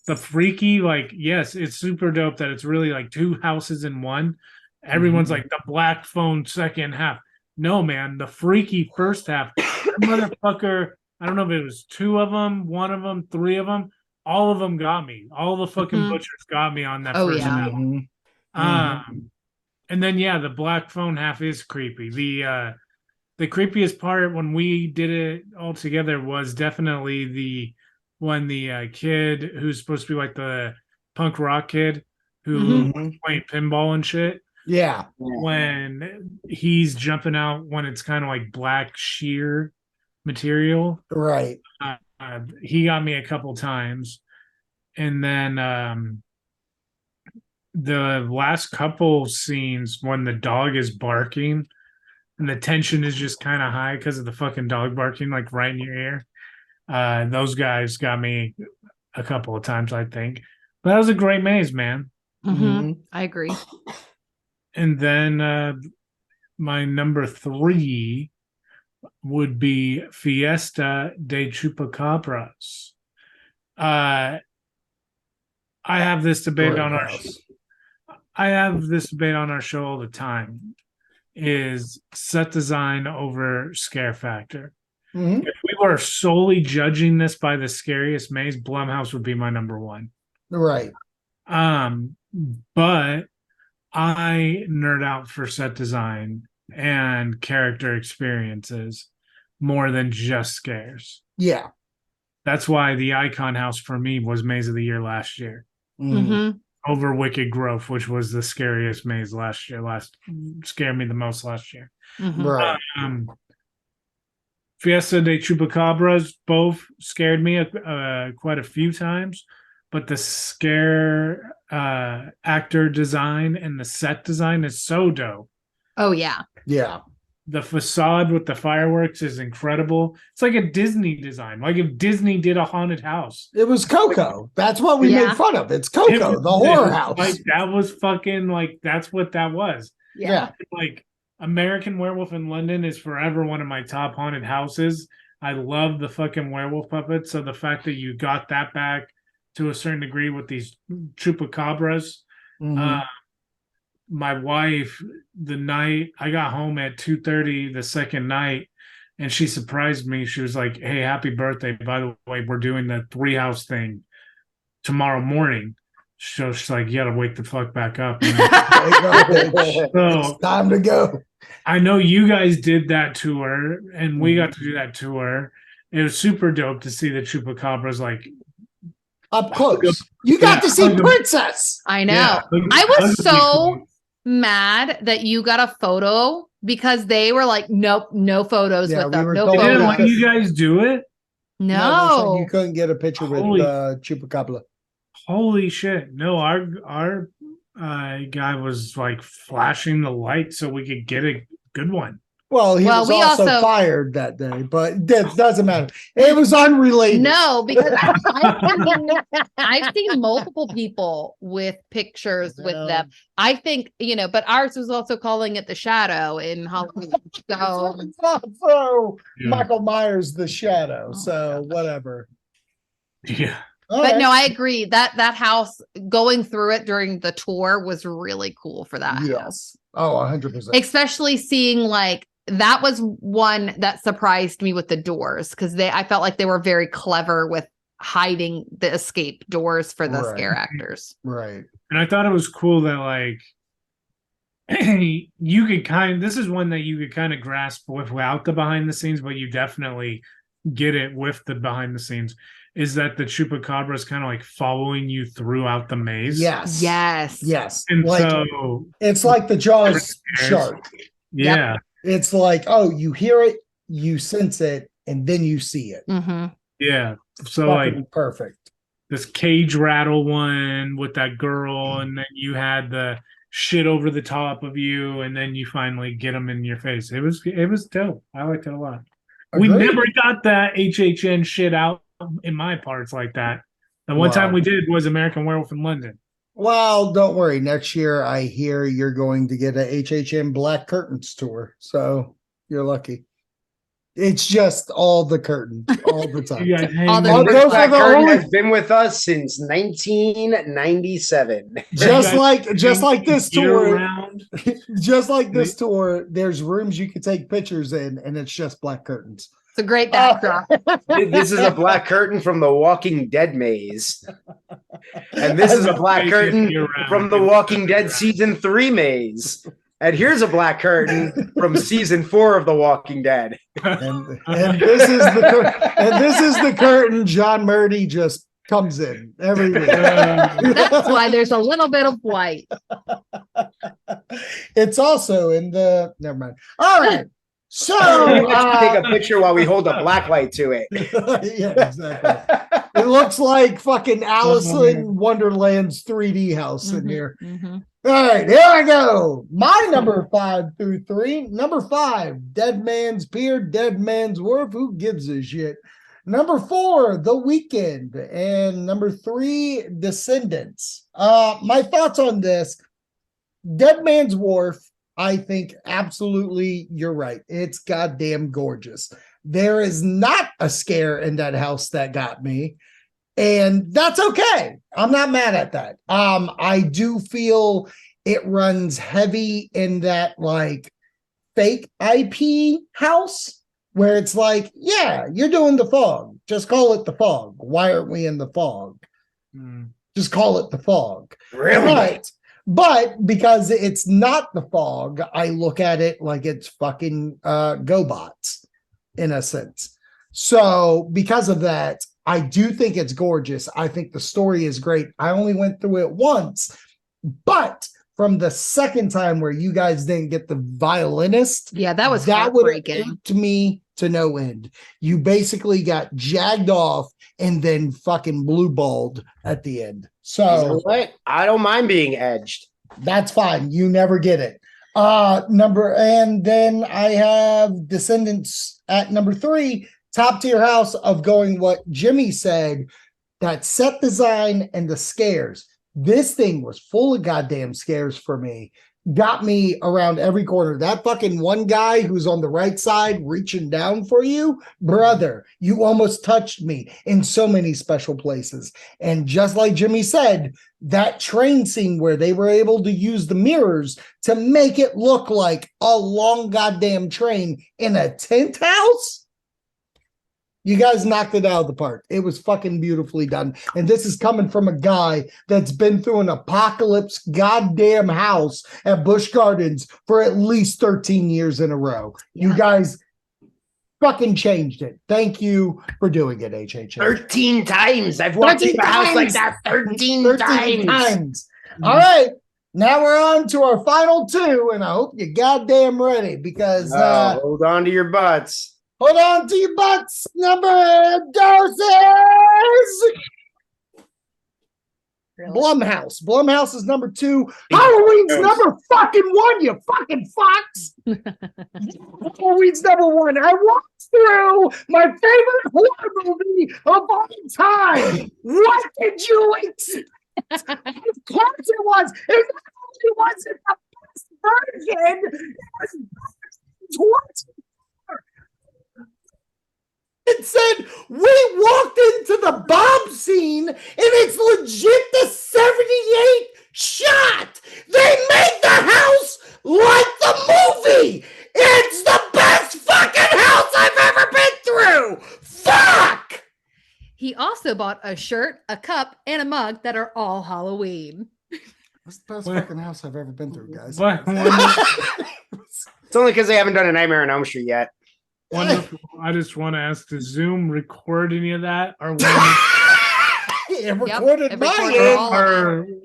the freaky, like, yes, it's super dope that it's really like 2 houses in one. Everyone's like the black phone second half. No, man, the freaky first half. Motherfucker, I don't know if it was 2 of them, 1 of them, 3 of them. All of them got me. All the fucking butchers got me on that first half. And then the black phone half is creepy. The creepiest part when we did it all together was definitely when the kid who's supposed to be like the punk rock kid who was playing pinball and shit. Yeah. When he's jumping out when it's kind of like black sheer material. Right. He got me a couple times. And then the last couple scenes when the dog is barking and the tension is just kind of high because of the fucking dog barking like right in your ear. Those guys got me a couple of times, I think. But that was a great maze, man. I agree. And then my number 3 would be Fiesta de Chupacabras. I have this debate on our show all the time. Is set design over scare factor. If we were solely judging this by the scariest maze, Blumhouse would be my number 1. Right. But I nerd out for set design and character experiences more than just scares. Yeah. That's why the Icon House for me was Maze of the Year last year. Over Wicked Grove, which was the scariest maze last year. Scared me the most last year. Right. Fiesta de Chupacabras both scared me quite a few times, but the scare actor design and the set design is so dope Oh yeah. Yeah. The facade with the fireworks is incredible. It's like a Disney design. Like if Disney did a haunted house. It was Coco. That's what we Yeah. made fun of. It's Coco, the horror house. Like that was fucking like that's what that was. Yeah. Like American Werewolf in London is forever one of my top haunted houses. I love the fucking werewolf puppets. So the fact that you got that back to a certain degree with these chupacabras. My wife, the night I got home at 2:30 the second night, and she surprised me. She was like, "Hey, happy birthday. By the way, we're doing the 3-house thing tomorrow morning." So she's like, "You gotta wake the fuck back up." So, It's time to go. I know you guys did that tour, and we got to do that tour. It was super dope to see the chupacabras like up close. You got to see Princess. I know. I was so mad that you got a photo because they were like, nope, no photos with them. No They didn't let photos. you guys do it? No. You couldn't get a picture with Chupacabra. Holy shit. No, our guy was like flashing the light so we could get a good one. Well, he was also fired that day, but that doesn't matter. It was unrelated. No, because I've seen multiple people with pictures with them. I think, but ours was also calling it the shadow in Halloween. So Michael Myers, the shadow. So whatever. Yeah. But no, I agree that house, going through it during the tour was really cool for that house. Oh, 100%. Especially seeing that was one that surprised me with the doors because I felt like they were very clever with hiding the escape doors for the scare actors. Right. And I thought it was cool that you could this is one that you could kind of grasp without the behind the scenes, but you definitely get it with the behind the scenes. Is that the chupacabra is kind of like following you throughout the maze? Yes. And so it's like the Jaws shark. Yeah. Yep. It's like, you hear it, you sense it, and then you see it. Mm-hmm. Yeah. So perfect. This cage rattle one with that girl, and then you had the shit over the top of you, and then you finally get them in your face. It was dope. I liked it a lot. Agreed. We never got that HHN shit out in my parts like that. The one time we did was American Werewolf in London. Well, don't worry. Next year, I hear you're going to get a HHN Black Curtains tour. So you're lucky. It's just all the curtains all the time. This Black Curtain has been with us since 1997. Just like this tour. Just like this tour, there's rooms you can take pictures in, and it's just black curtains. It's a great backdrop. This is a black curtain from the Walking Dead maze. And this is a black curtain from the Walking Dead season 3 maze. And here's a black curtain from season 4 of The Walking Dead. And this is the curtain John Murdy just comes in every week. That's why there's a little bit of white. It's also in the never mind. All right. So let's take a picture while we hold a black light to it. Yeah, exactly. It looks like fucking Alice in Wonderland's 3D house in here. Mm-hmm. All right, here I go. My number 5 through 3. Number 5, Dead Man's Pier, Dead Man's Wharf. Who gives a shit? Number 4, The Weeknd. And number 3, Descendants. My thoughts on this. Dead Man's Wharf, I think absolutely you're right. It's goddamn gorgeous. There is not a scare in that house that got me. And that's okay. I'm not mad at that. I do feel it runs heavy in that fake IP house where it's like, yeah, you're doing the fog. Just call it the fog. Why aren't we in the fog? Just call it the fog. Really? But because it's not the fog, I look at it like it's fucking GoBots in a sense. So because of that, I do think it's gorgeous. I think the story is great. I only went through it once, but from the second time where you guys didn't get the violinist, that would have irked me to no end. You basically got jagged off and then fucking blue balled at the end. So what? I don't mind being edged. That's fine. You never get it. And then I have Descendants at number 3, top tier house of going what Jimmy said, that set design and the scares. This thing was full of goddamn scares for me. Got me around every corner. That fucking one guy who's on the right side reaching down for you, brother, you almost touched me in so many special places. And just like Jimmy said, that train scene where they were able to use the mirrors to make it look like a long goddamn train in a tent house. You guys knocked it out of the park. It was fucking beautifully done. And this is coming from a guy that's been through an apocalypse goddamn house at Busch Gardens for at least 13 years in a row. Yeah. You guys fucking changed it. Thank you for doing it, HHH. 13 times. I've walked into a house like that 13 times. All right. Now we're on to our final 2, and I hope you're goddamn ready because hold on to your butts. Hold on to your butts. Number doses. Really? Blumhouse is number 2. Halloween's number fucking 1, you fucking fox. Halloween's number 1. I walked through my favorite horror movie of all time. What did you expect? Of course it was. It wasn't the best version. It was It said we walked into the bomb scene and it's legit the 78 shot. They made the house like the movie. It's the best fucking house I've ever been through. Fuck. He also bought a shirt, a cup, and a mug that are all Halloween. That's the best fucking house I've ever been through, guys. It's only because they haven't done a Nightmare on Elm Street yet. Wonderful. I just want to ask, does Zoom record any of that, or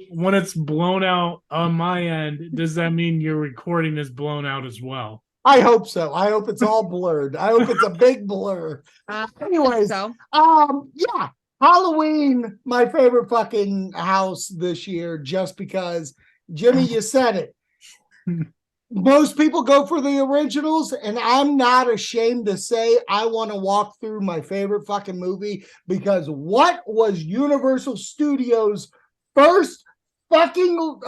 when it's blown out on my end, does that mean your recording is blown out as well? I hope so. I hope it's all blurred. I hope it's a big blur. Anyways, yeah, Halloween, my favorite fucking house this year, just because, Jimmy, you said it. Most people go for the originals, and I'm not ashamed to say I want to walk through my favorite fucking movie, because what was Universal Studios' first fucking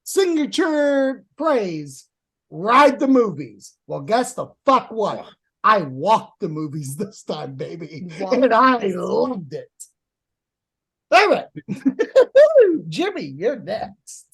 signature praise? Ride the movies. Well, guess the fuck what? I walked the movies this time, baby. Wow. And I loved it. All right. Jimmy, you're next.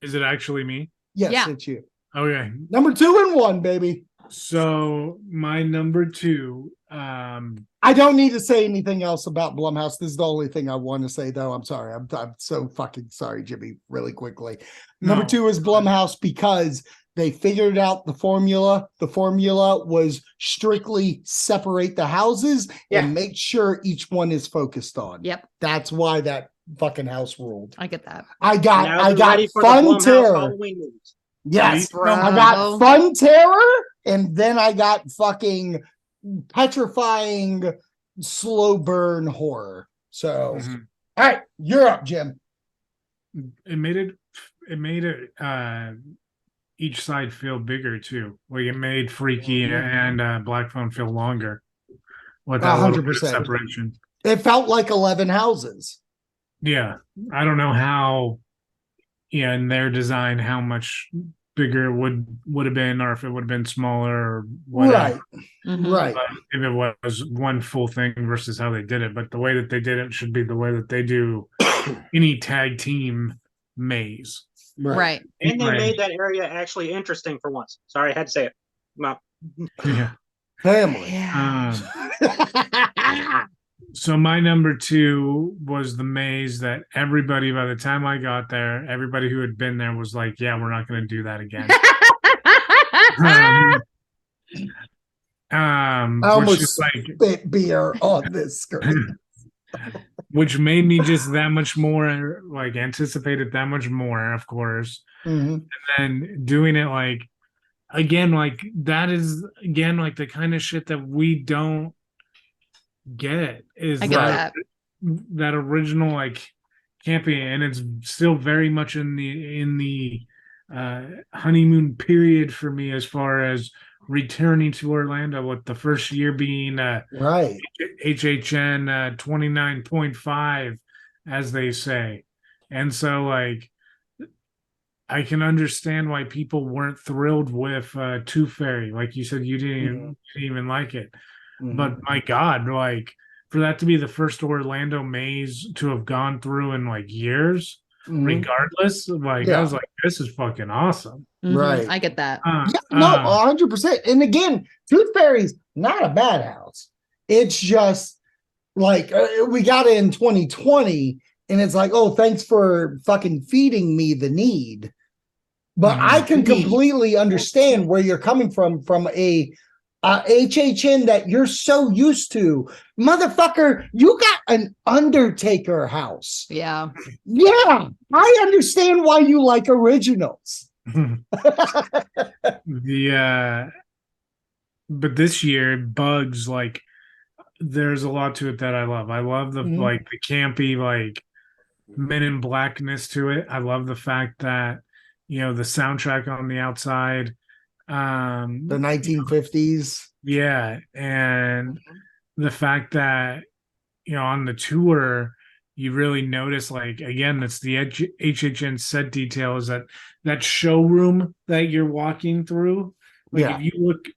Is it actually me? Yes, it's you. Okay. Number 2 and 1, baby. So my number 2. I don't need to say anything else about Blumhouse. This is the only thing I want to say, though. I'm sorry. I'm so fucking sorry, Jimmy, really quickly. Number 2 is Blumhouse because they figured out the formula. The formula was strictly separate the houses and make sure each one is focused on. Yep. That's why that fucking house ruled. I get that. I got Fun Terror. Yes, I got Fun Terror, and then I got fucking petrifying slow burn horror. So, all right, you're up, Jim. It made each side feel bigger too. Like it made Freaky and Black Phone feel longer with that 100% separation. It felt like 11 houses. Yeah, I don't know how. Yeah, in their design, how much bigger it would have been, or if it would have been smaller, or whatever. Right. But if it was one full thing versus how they did it, but the way that they did it should be the way that they do any tag team maze. Right. And they made that area actually interesting for once. Sorry, I had to say it. Yeah. Family. So my number 2 was the maze that everybody, by the time I got there, everybody who had been there was like, yeah, we're not going to do that again. I almost spit beer on this screen. Which made me just that much more like anticipated that much more, of course. And then doing it like again, like that is again like the kind of shit that we don't get is that original like camping, and it's still very much in the honeymoon period for me as far as returning to Orlando, with the first year being right. HHN 29.5, as they say. And so, like, I can understand why people weren't thrilled with Tooth Fairy. Like you said, you didn't even like it. But my God, like, for that to be the first Orlando maze to have gone through in like years, regardless, like, I was like, this is fucking awesome. Right. I get that. Yeah, no, 100%. And again, Tooth Fairy's not a bad house. It's just like we got it in 2020, and it's like, oh, thanks for fucking feeding me the need. But I can completely understand where you're coming from a HHN that you're so used to. Motherfucker, you got an Undertaker house. Yeah. Yeah, I understand why you like originals. But this year, Bugs, like, there's a lot to it that I love. I love the like the campy, like, Men in Blackness to it. I love the fact that, you know, the soundtrack on the outside, the 1950s. Yeah, and the fact that, you know, on the tour, you really notice, like, again, that's the HHN set detail, is that showroom that you're walking through. Like,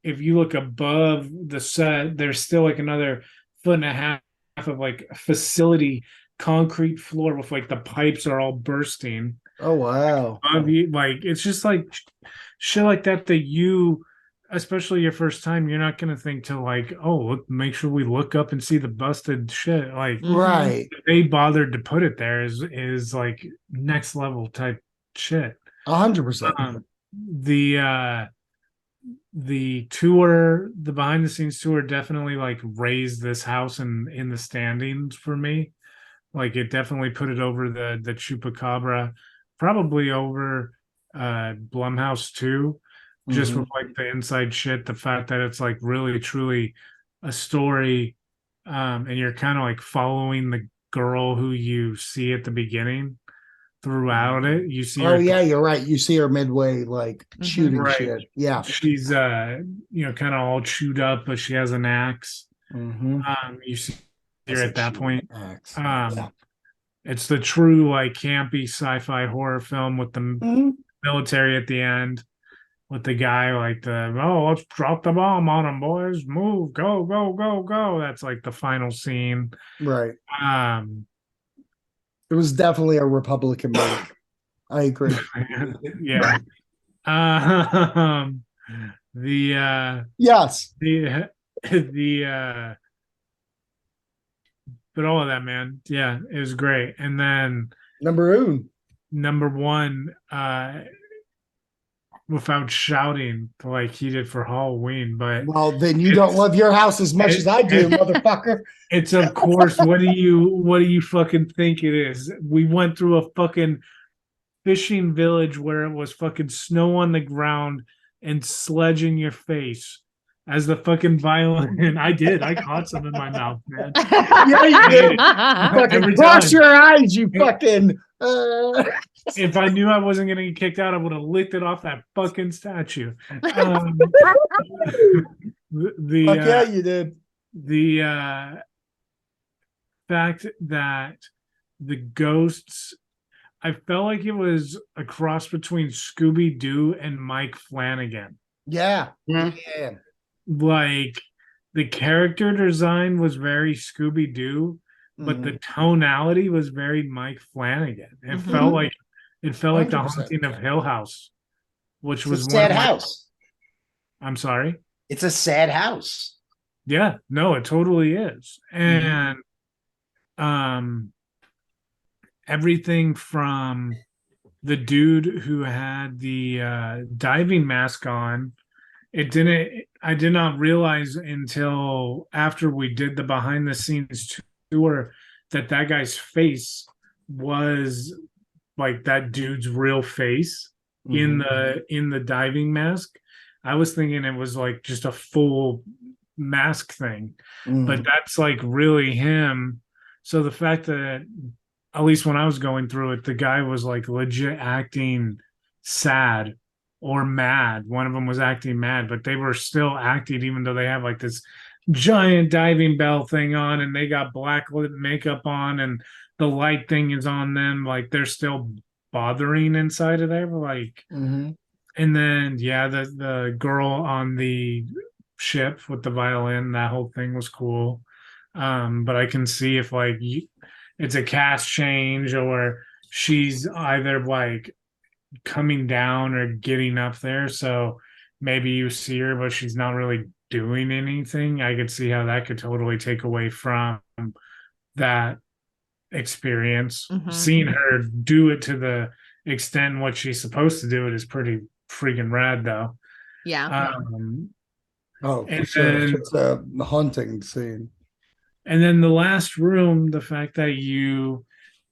if you look above the set, there's still like another foot and a half of like facility concrete floor with like the pipes are all bursting. Oh wow. Like, it's just like shit like that you, especially your first time, you're not going to think to, like, oh, look, make sure we look up and see the busted shit. Like, right, they bothered to put it there is like next level type shit. 100%. The tour, the behind the scenes tour, definitely like raised this house in the standings for me. Like, it definitely put it over the Chupacabra, probably over Blumhouse too, just with like the inside shit, the fact that it's like really truly a story, and you're kind of like following the girl who you see at the beginning throughout it. You see her, yeah, you're right. You see her midway, like shooting shit. Yeah, she's you know, kind of all chewed up, but she has an axe. You see her at that point. It's the true, like, campy sci-fi horror film with the military at the end, with the guy like let's drop the bomb on them, boys, move, go, go, go, go. That's like the final scene. Right. It was definitely a Republican move. I agree. Yeah. Yes. But all of that, man. Yeah, it was great. And then number one, without shouting like he did for Halloween, but well, then you don't love your house as much as I do, motherfucker. It's, of course, what do you fucking think it is? We went through a fucking fishing village where it was fucking snow on the ground and sledge in your face as the fucking violin. I caught some in my mouth, man. Yeah, you did. Fucking cross your eyes, you fucking. If I knew I wasn't going to get kicked out, I would have licked it off that fucking statue. Yeah, you did. The fact that the ghosts, I felt like it was a cross between Scooby-Doo and Mike Flanagan. Yeah. Like, the character design was very Scooby-Doo, but the tonality was very Mike Flanagan. It felt like the Haunting of Hill House, which was a sad house. I'm sorry? It's a sad house. Yeah, no, it totally is. And everything from the dude who had the diving mask on, I did not realize until after we did the behind the scenes tour that guy's face was like that dude's real face in the diving mask. I was thinking it was like just a full mask thing, but that's like really him. So the fact that, at least when I was going through it, the guy was like legit acting sad or mad. One of them was acting mad, but they were still acting even though they have like this giant diving bell thing on and they got black makeup on and the light thing is on them. Like they're still bothering inside of there. Like, Mm-hmm. and then the girl on the ship with the violin, that whole thing was cool. But I can see if like it's a cast change or she's either like coming down or getting up there. So maybe you see her, but she's not really doing anything. I could see how that could totally take away from that experience. Mhm. Seeing her do it to the extent what she's supposed to do it is pretty freaking rad, though. Yeah. Oh, for And sure. then- It's a hunting scene. And then the last room, the fact that you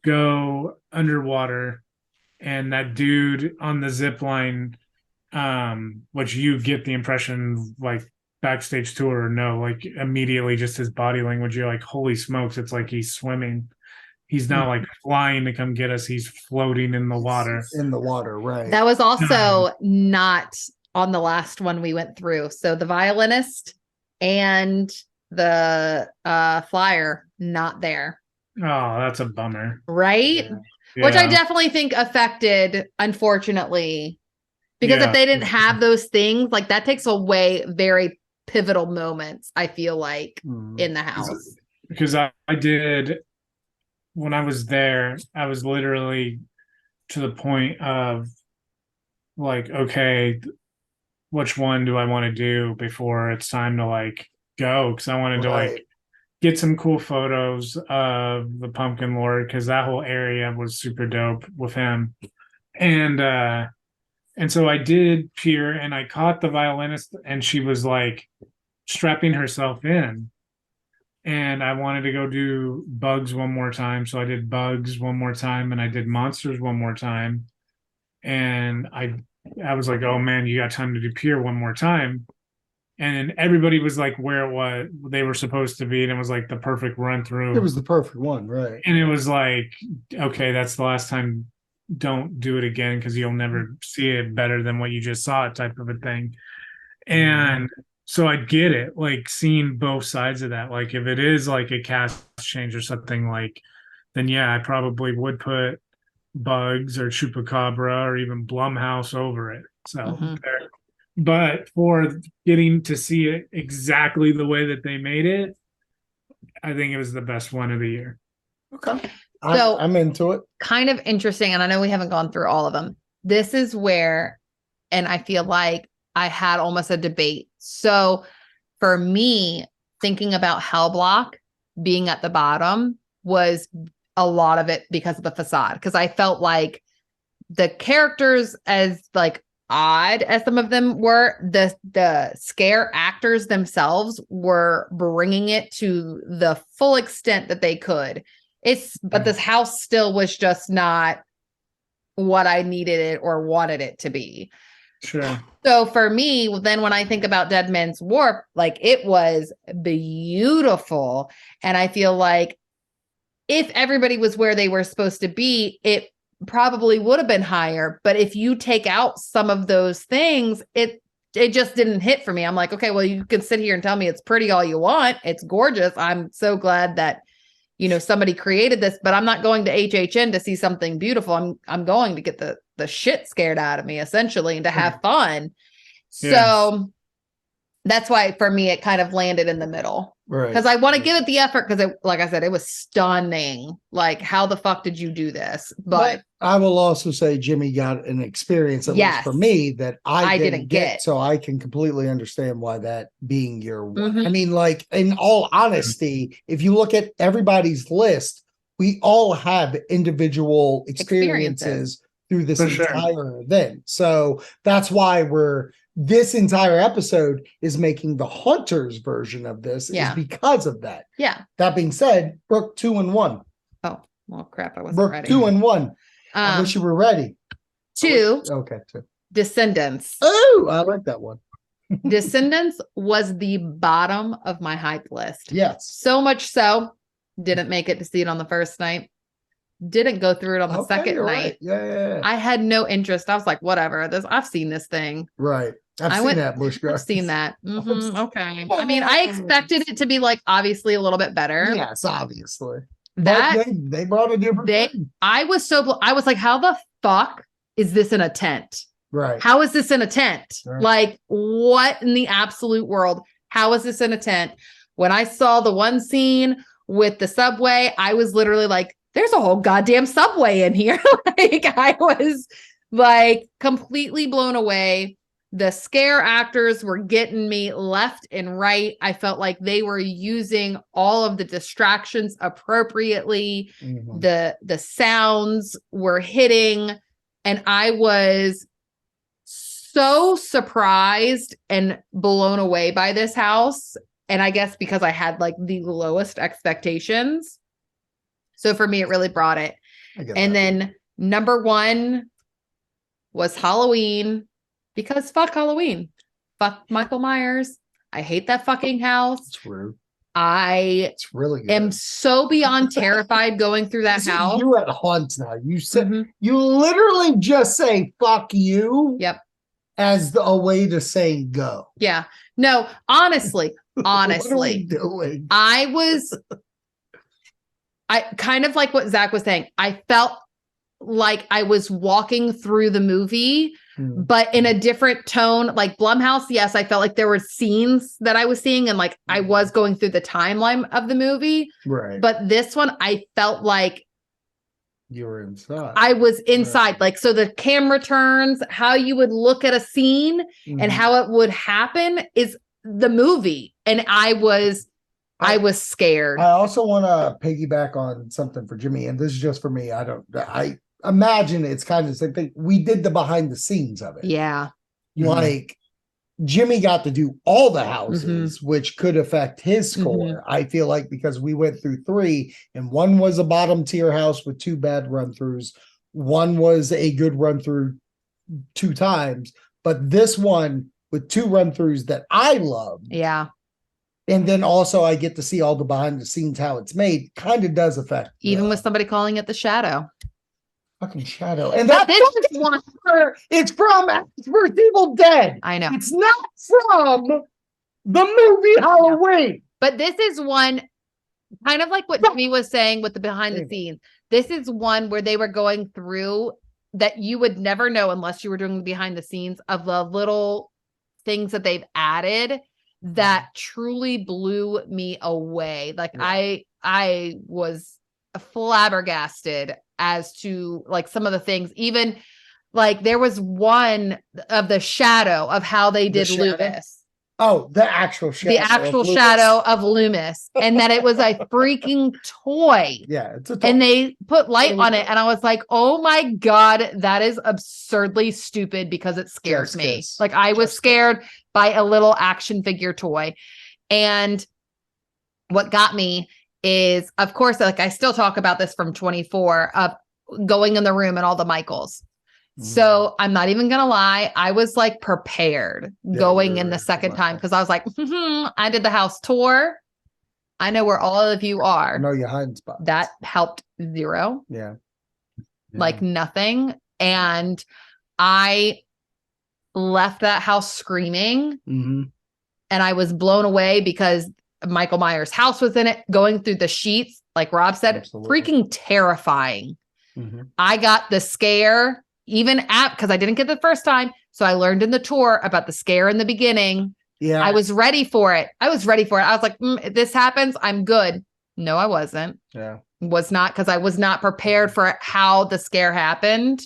go underwater and that dude on the zip line, which you get the impression like backstage tour or no, like immediately just his body language, you're like, holy smokes, it's like he's swimming. He's not like flying to come get us, he's floating in the water. In the water, right. That was also not on the last one we went through. So the violinist and the flyer, not there. Oh, that's a bummer. Right? Yeah. Which I definitely think affected, unfortunately, because if they didn't have those things, like that takes away very pivotal moments, I feel like, in the house. Because I did, when I was there, I was literally to the point of like, okay, which one do I want to do before it's time to like go? Because I wanted to like get some cool photos of the Pumpkin Lord because that whole area was super dope with him. And so I did peer and I caught the violinist and she was like strapping herself in. And I wanted to go do Bugs one more time. So I did Bugs one more time and I did Monsters one more time. And I was like, oh man, you got time to do Pier one more time. And everybody was like where it was they were supposed to be, and it was like the perfect run through. It was the perfect one, right? And it was like, okay, that's the last time. Don't do it again because you'll never see it better than what you just saw, type of a thing. And so I get it, like seeing both sides of that. Like if it is like a cast change or something, like then yeah, I probably would put Bugs or Chupacabra or even Blumhouse over it. So there. But for getting to see it exactly the way that they made it, I think it was the best one of the year. Okay. So I'm into it. Kind of interesting. And I know we haven't gone through all of them. This is where, and I feel like I had almost a debate. So for me, thinking about Hell Block being at the bottom was a lot of it because of the facade. Because I felt like the characters, as like odd as some of them were, the scare actors themselves were bringing it to the full extent that they could. But this house still was just not what I needed it or wanted it to be. Sure. So for me, then when I think about Dead Man's Warp, like it was beautiful. And I feel like if everybody was where they were supposed to be, it probably would have been higher. But if you take out some of those things, it just didn't hit for me. I'm like, okay, well, you can sit here and tell me it's pretty all you want. It's gorgeous. I'm so glad that, you know, somebody created this, but I'm not going to HHN to see something beautiful. I'm going to get the shit scared out of me, essentially, and to have fun. Yeah. So that's why for me, it kind of landed in the middle. Right. Because I want to give it the effort because, like I said, it was stunning. Like, how the fuck did you do this? But I will also say Jimmy got an experience, at least for me, that I didn't get. So I can completely understand why that being your one. I mean, like, in all honesty, if you look at everybody's list, we all have individual experiences through this entire event. So that's why this entire episode is making the Hunters version of this is because of that. Yeah. That being said, Brooke 2-1. Oh, well, crap. I wasn't Brooke ready. 2-1. I wish you were ready. 2. Okay. 2. Descendants. Oh, I like that one. Descendants was the bottom of my hype list. Yes. So much so, didn't make it to see it on the first night. didn't go through it on the Okay, second you're night. right. Yeah. I had no interest. I was like, whatever. I've seen this thing. Right. I've seen that, Bush I've seen that. Okay. I mean, I expected it to be like obviously a little bit better. Yes, obviously. That but they brought a different thing. I was like, how the fuck is this in a tent? Right. How is this in a tent? Right. Like, what in the absolute world? How is this in a tent? When I saw the one scene with the subway, I was literally like, there's a whole goddamn subway in here. Like, I was like completely blown away. The scare actors were getting me left and right. I felt like they were using all of the distractions appropriately. Mhm. The sounds were hitting, and I was so surprised and blown away by this house. And I guess because I had like the lowest expectations. So for me, it really brought it. And then number one was Halloween, because fuck Halloween. Fuck Michael Myers. I hate that fucking house. It's rude. It's really good. Am so beyond terrified going through that house. You at haunts now. You said you literally just say fuck you. Yep. As a way to say go. Yeah. No, honestly, What are we doing? I kind of like what Zach was saying. I felt like I was walking through the movie, but in a different tone. Like Blumhouse, yes, I felt like there were scenes that I was seeing, and like I was going through the timeline of the movie. Right. But this one, I felt like you were inside. I was inside. Right. Like, so the camera turns, how you would look at a scene and how it would happen is the movie. And I was scared. I also want to piggyback on something for Jimmy, and this is just for me. I imagine it's kind of the same thing. We did the behind the scenes of it. Yeah. Like Jimmy got to do all the houses, which could affect his score. I feel like because we went through 3, and one was a bottom tier house with 2 bad run throughs. One was a good run through 2 times, but this one with 2 run throughs that I loved. Yeah. And then also I get to see all the behind the scenes, how it's made, kind of does affect. Even with somebody calling it the Shadow. Fucking Shadow. And that is one it's from First Evil Dead. I know. It's not from the movie Halloween. But this is one, kind of like what Jimmy was saying with the behind the scenes. This is one where they were going through that you would never know unless you were doing the behind the scenes of the little things that they've added that truly blew me away. Like I was flabbergasted as to like some of the things, even like there was one of the shadow of how they did Loomis. Oh, the actual shadow. The actual shadow of Loomis. And that it was a freaking toy. Yeah, it's a toy. And they put light on it. And I was like, oh my God, that is absurdly stupid because it scares me. Like I was scared by a little action figure toy. And what got me is, of course, like I still talk about this from 24 of going in the room and all the Michaels. So I'm not even gonna lie, I was like prepared going in the second time because I was like, I did the house tour. I know where all of you are. I know your hiding spot. That helped zero. Yeah. Like nothing. And I left that house screaming. And I was blown away because Michael Myers' house was in it, going through the sheets, like Rob said, freaking terrifying. I got the scare. Even because I didn't get the first time. So I learned in the tour about the scare in the beginning. Yeah. I was ready for it. I was like, if this happens, I'm good. No, I wasn't. Yeah. Was not, because I was not prepared for how the scare happened.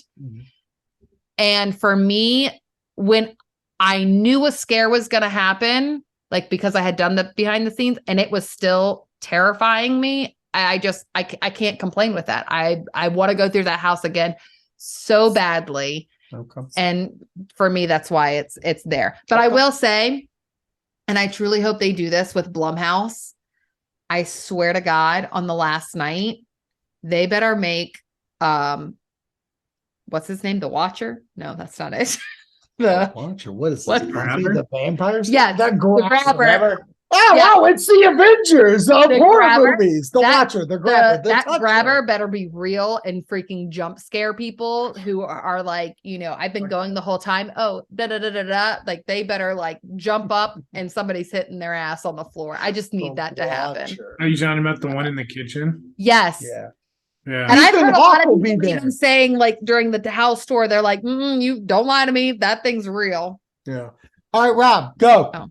And for me, when I knew a scare was going to happen, like because I had done the behind the scenes and it was still terrifying me, I can't complain with that. I want to go through that house again so badly. Okay. And for me, that's why it's there. But I will say, and I truly hope they do this with Blumhouse, I swear to God, on the last night, they better make what's his name? The Watcher? No, that's not it. The Watcher. What is what? The vampires? Yeah, that grabber. Oh, Yeah. wow, it's the Avengers of The horror grabber? movies. The That- Watcher, the Grabber, the that Toucher. grabber better be real and freaking jump scare people who are like, I've been going the whole time. Oh, da da da da da. Like they better like jump up and somebody's hitting their ass on the floor. I just need that to happen. Watcher. Are you talking about the one in the kitchen? Yes. Yeah. Yeah. And I've Ethan heard a lot Hawke of will be people there. even saying like during the house tour, they're like, you don't lie to me. That thing's real. Yeah. All right, Rob, go. Oh.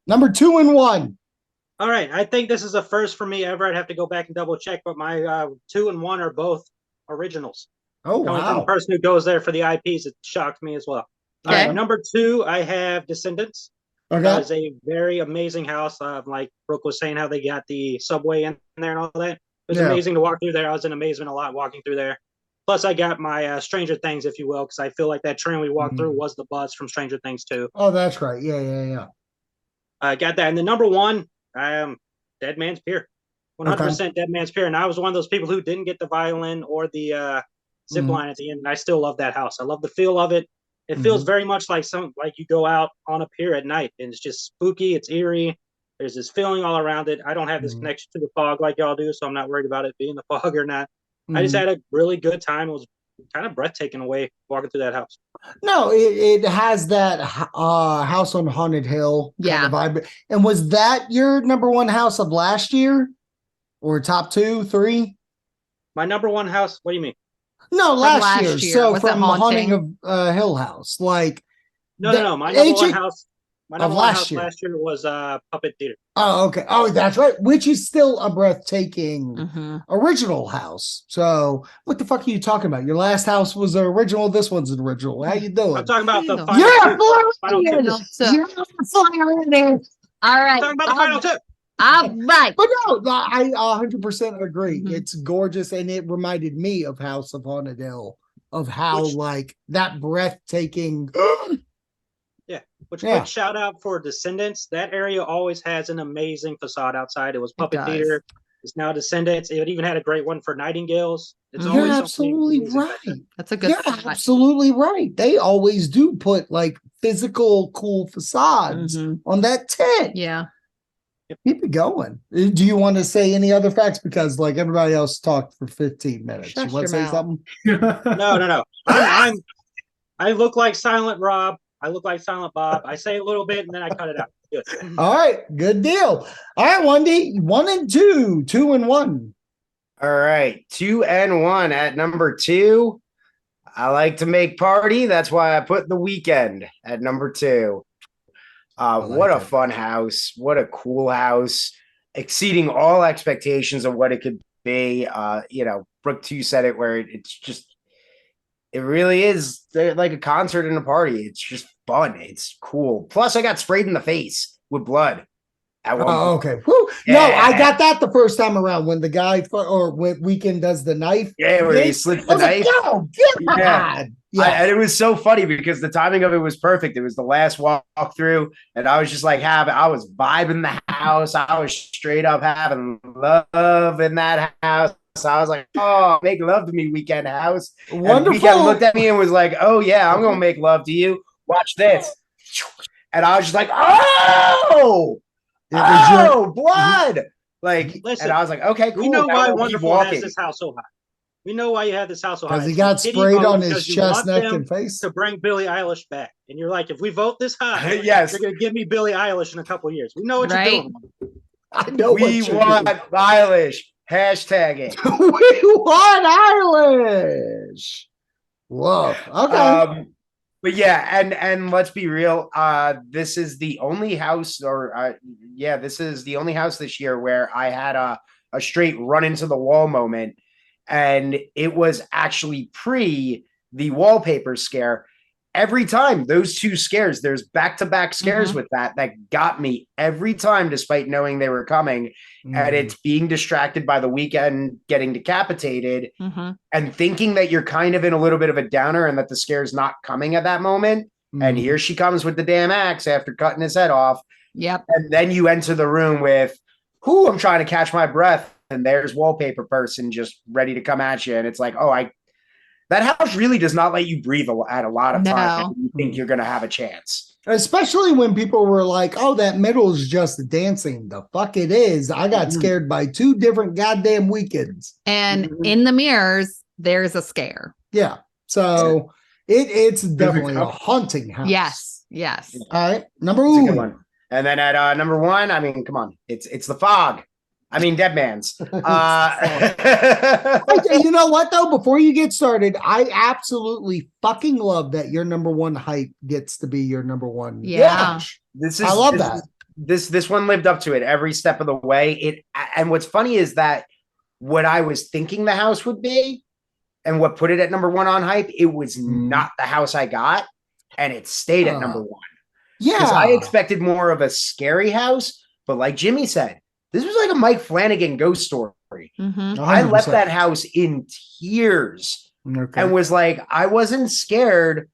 Number 2 and 1. All right, I think this is a first for me ever. I'd have to go back and double check, but my 2 and 1 are both originals. Oh, Coming from a wow. person who goes there for the IPs, it shocked me as well. All Okay. right, number 2, I have Descendants. Okay. That is a very amazing house. Like Brooke was saying, how they got the subway in there and all that. It was Yeah. amazing to walk through there. I was in amazement a lot walking through there. Plus, I got my Stranger Things, if you will, because I feel like that train we walked through was the bus from Stranger Things too. Oh, that's right. Yeah. I got that. And the number 1, Dead Man's Pier. 100% Dead Man's Pier. And I was one of those people who didn't get the violin or the zip line at the end. And I still love that house. I love the feel of it. It feels very much like you go out on a pier at night and it's just spooky. It's eerie. There's this feeling all around it. I don't have this connection to the fog like y'all do, so I'm not worried about it being the fog or not. I just had a really good time. It was kind of breathtaking away walking through that house. No, it has that House on Haunted Hill kind of vibe. And was that your number 1 house of last year? Or top 2, 3? My number 1 house, what do you mean? No, last year. So Was it from the haunting? Haunting of Hill House. Like No. My number 1 AJ house of last year. last year was Puppet Theater. Oh, okay. Oh, that's right. Which is still a breathtaking original house. So what the fuck are you talking about? Your last house was the original. This one's an original. How you doing? I'm talking about the final You're two. Final two. All right. I'm talking about the final 2. All right. But no, I 100% agree. It's gorgeous, and it reminded me of House of Haunted Hill, of how like that breathtaking. Quick shout out for Descendants. That area always has an amazing facade outside. It was Puppet Theater. It's now Descendants. It even had a great one for Nightingales. It's You're always absolutely right. That's a good You're spot. absolutely right. They always do put like physical cool facades on that tent. Yeah. Keep it going. Do you want to say any other facts? Because like everybody else talked for 15 minutes. Shut you want to your say mouth. something? No. I look like Silent Rob. I look like Silent Bob. I say a little bit and then I cut it out. Good. All right, good deal. All right, Wendy, 1 and 2, 2 and 1. All right, 2 and 1 at number 2. I like to make party. That's why I put The Weekend at number 2. What a fun house. What a cool house. Exceeding all expectations of what it could be. Brooke 2 said it where it's just, it really is like a concert and a party. It's just fun. It's cool. Plus, I got sprayed in the face with blood. Oh, okay. Whew. Yeah. No, I got that the first time around when the guy or when Weekend does the knife. Yeah, where he slits the knife. Like, oh, God. Yeah. And it was so funny because the timing of it was perfect. It was the last walk through, and I was just like I was vibing the house. I was straight up having love in that house. I was like, oh, make love to me, Weekend house. Wonderful. And Weekend looked at me and was like, oh, yeah, I'm going to make love to you. Watch this. And I was just like, oh, blood. Like, Listen, and I was like, okay, cool. We know Now why we'll keep Wonderful walking. has this house so high. We know why you have this house so high. Because he It's got Kitty sprayed vote on his because you chest, want neck, them and face. to bring Billie Eilish back. And you're like, if we vote this high, Yes. you're going to give me Billie Eilish in a couple of years. We know what Right. you're doing. I know We what you're want doing. Eilish. Hashtag it. We want Eilish. Love. Okay. But yeah, and let's be real. This is the only house, this is the only house this year where I had a straight run into the wall moment, and it was actually pre the wallpaper scare. Every time those 2 scares, there's back-to-back scares with that got me every time, despite knowing they were coming. And it's being distracted by the Weekend getting decapitated and thinking that you're kind of in a little bit of a downer and that the scare's not coming at that moment. And here she comes with the damn axe after cutting his head off. Yep. And then you enter the room with, I'm trying to catch my breath. And there's wallpaper person just ready to come at you. And it's like, That house really does not let you breathe at a lot of times. No. You think you're going to have a chance. Especially when people were like, oh, that middle is just dancing. The fuck it is. I got scared by 2 different goddamn weekends. And in the mirrors, there's a scare. Yeah. So it's definitely a haunting house. Yes. All right. Number It's a good 1. one. And then at number 1, I mean, come on. It's the fog. I mean, Dead Man's. You know what, though? Before you get started, I absolutely fucking love that your number 1 hype gets to be your number 1. Yeah. I love that. This one lived up to it every step of the way. And what's funny is that what I was thinking the house would be and what put it at number 1 on hype, it was not the house I got, and it stayed at number 1. Yeah. Because I expected more of a scary house, but like Jimmy said, this was like a Mike Flanagan ghost story. I left that house in tears and was like, I wasn't scared,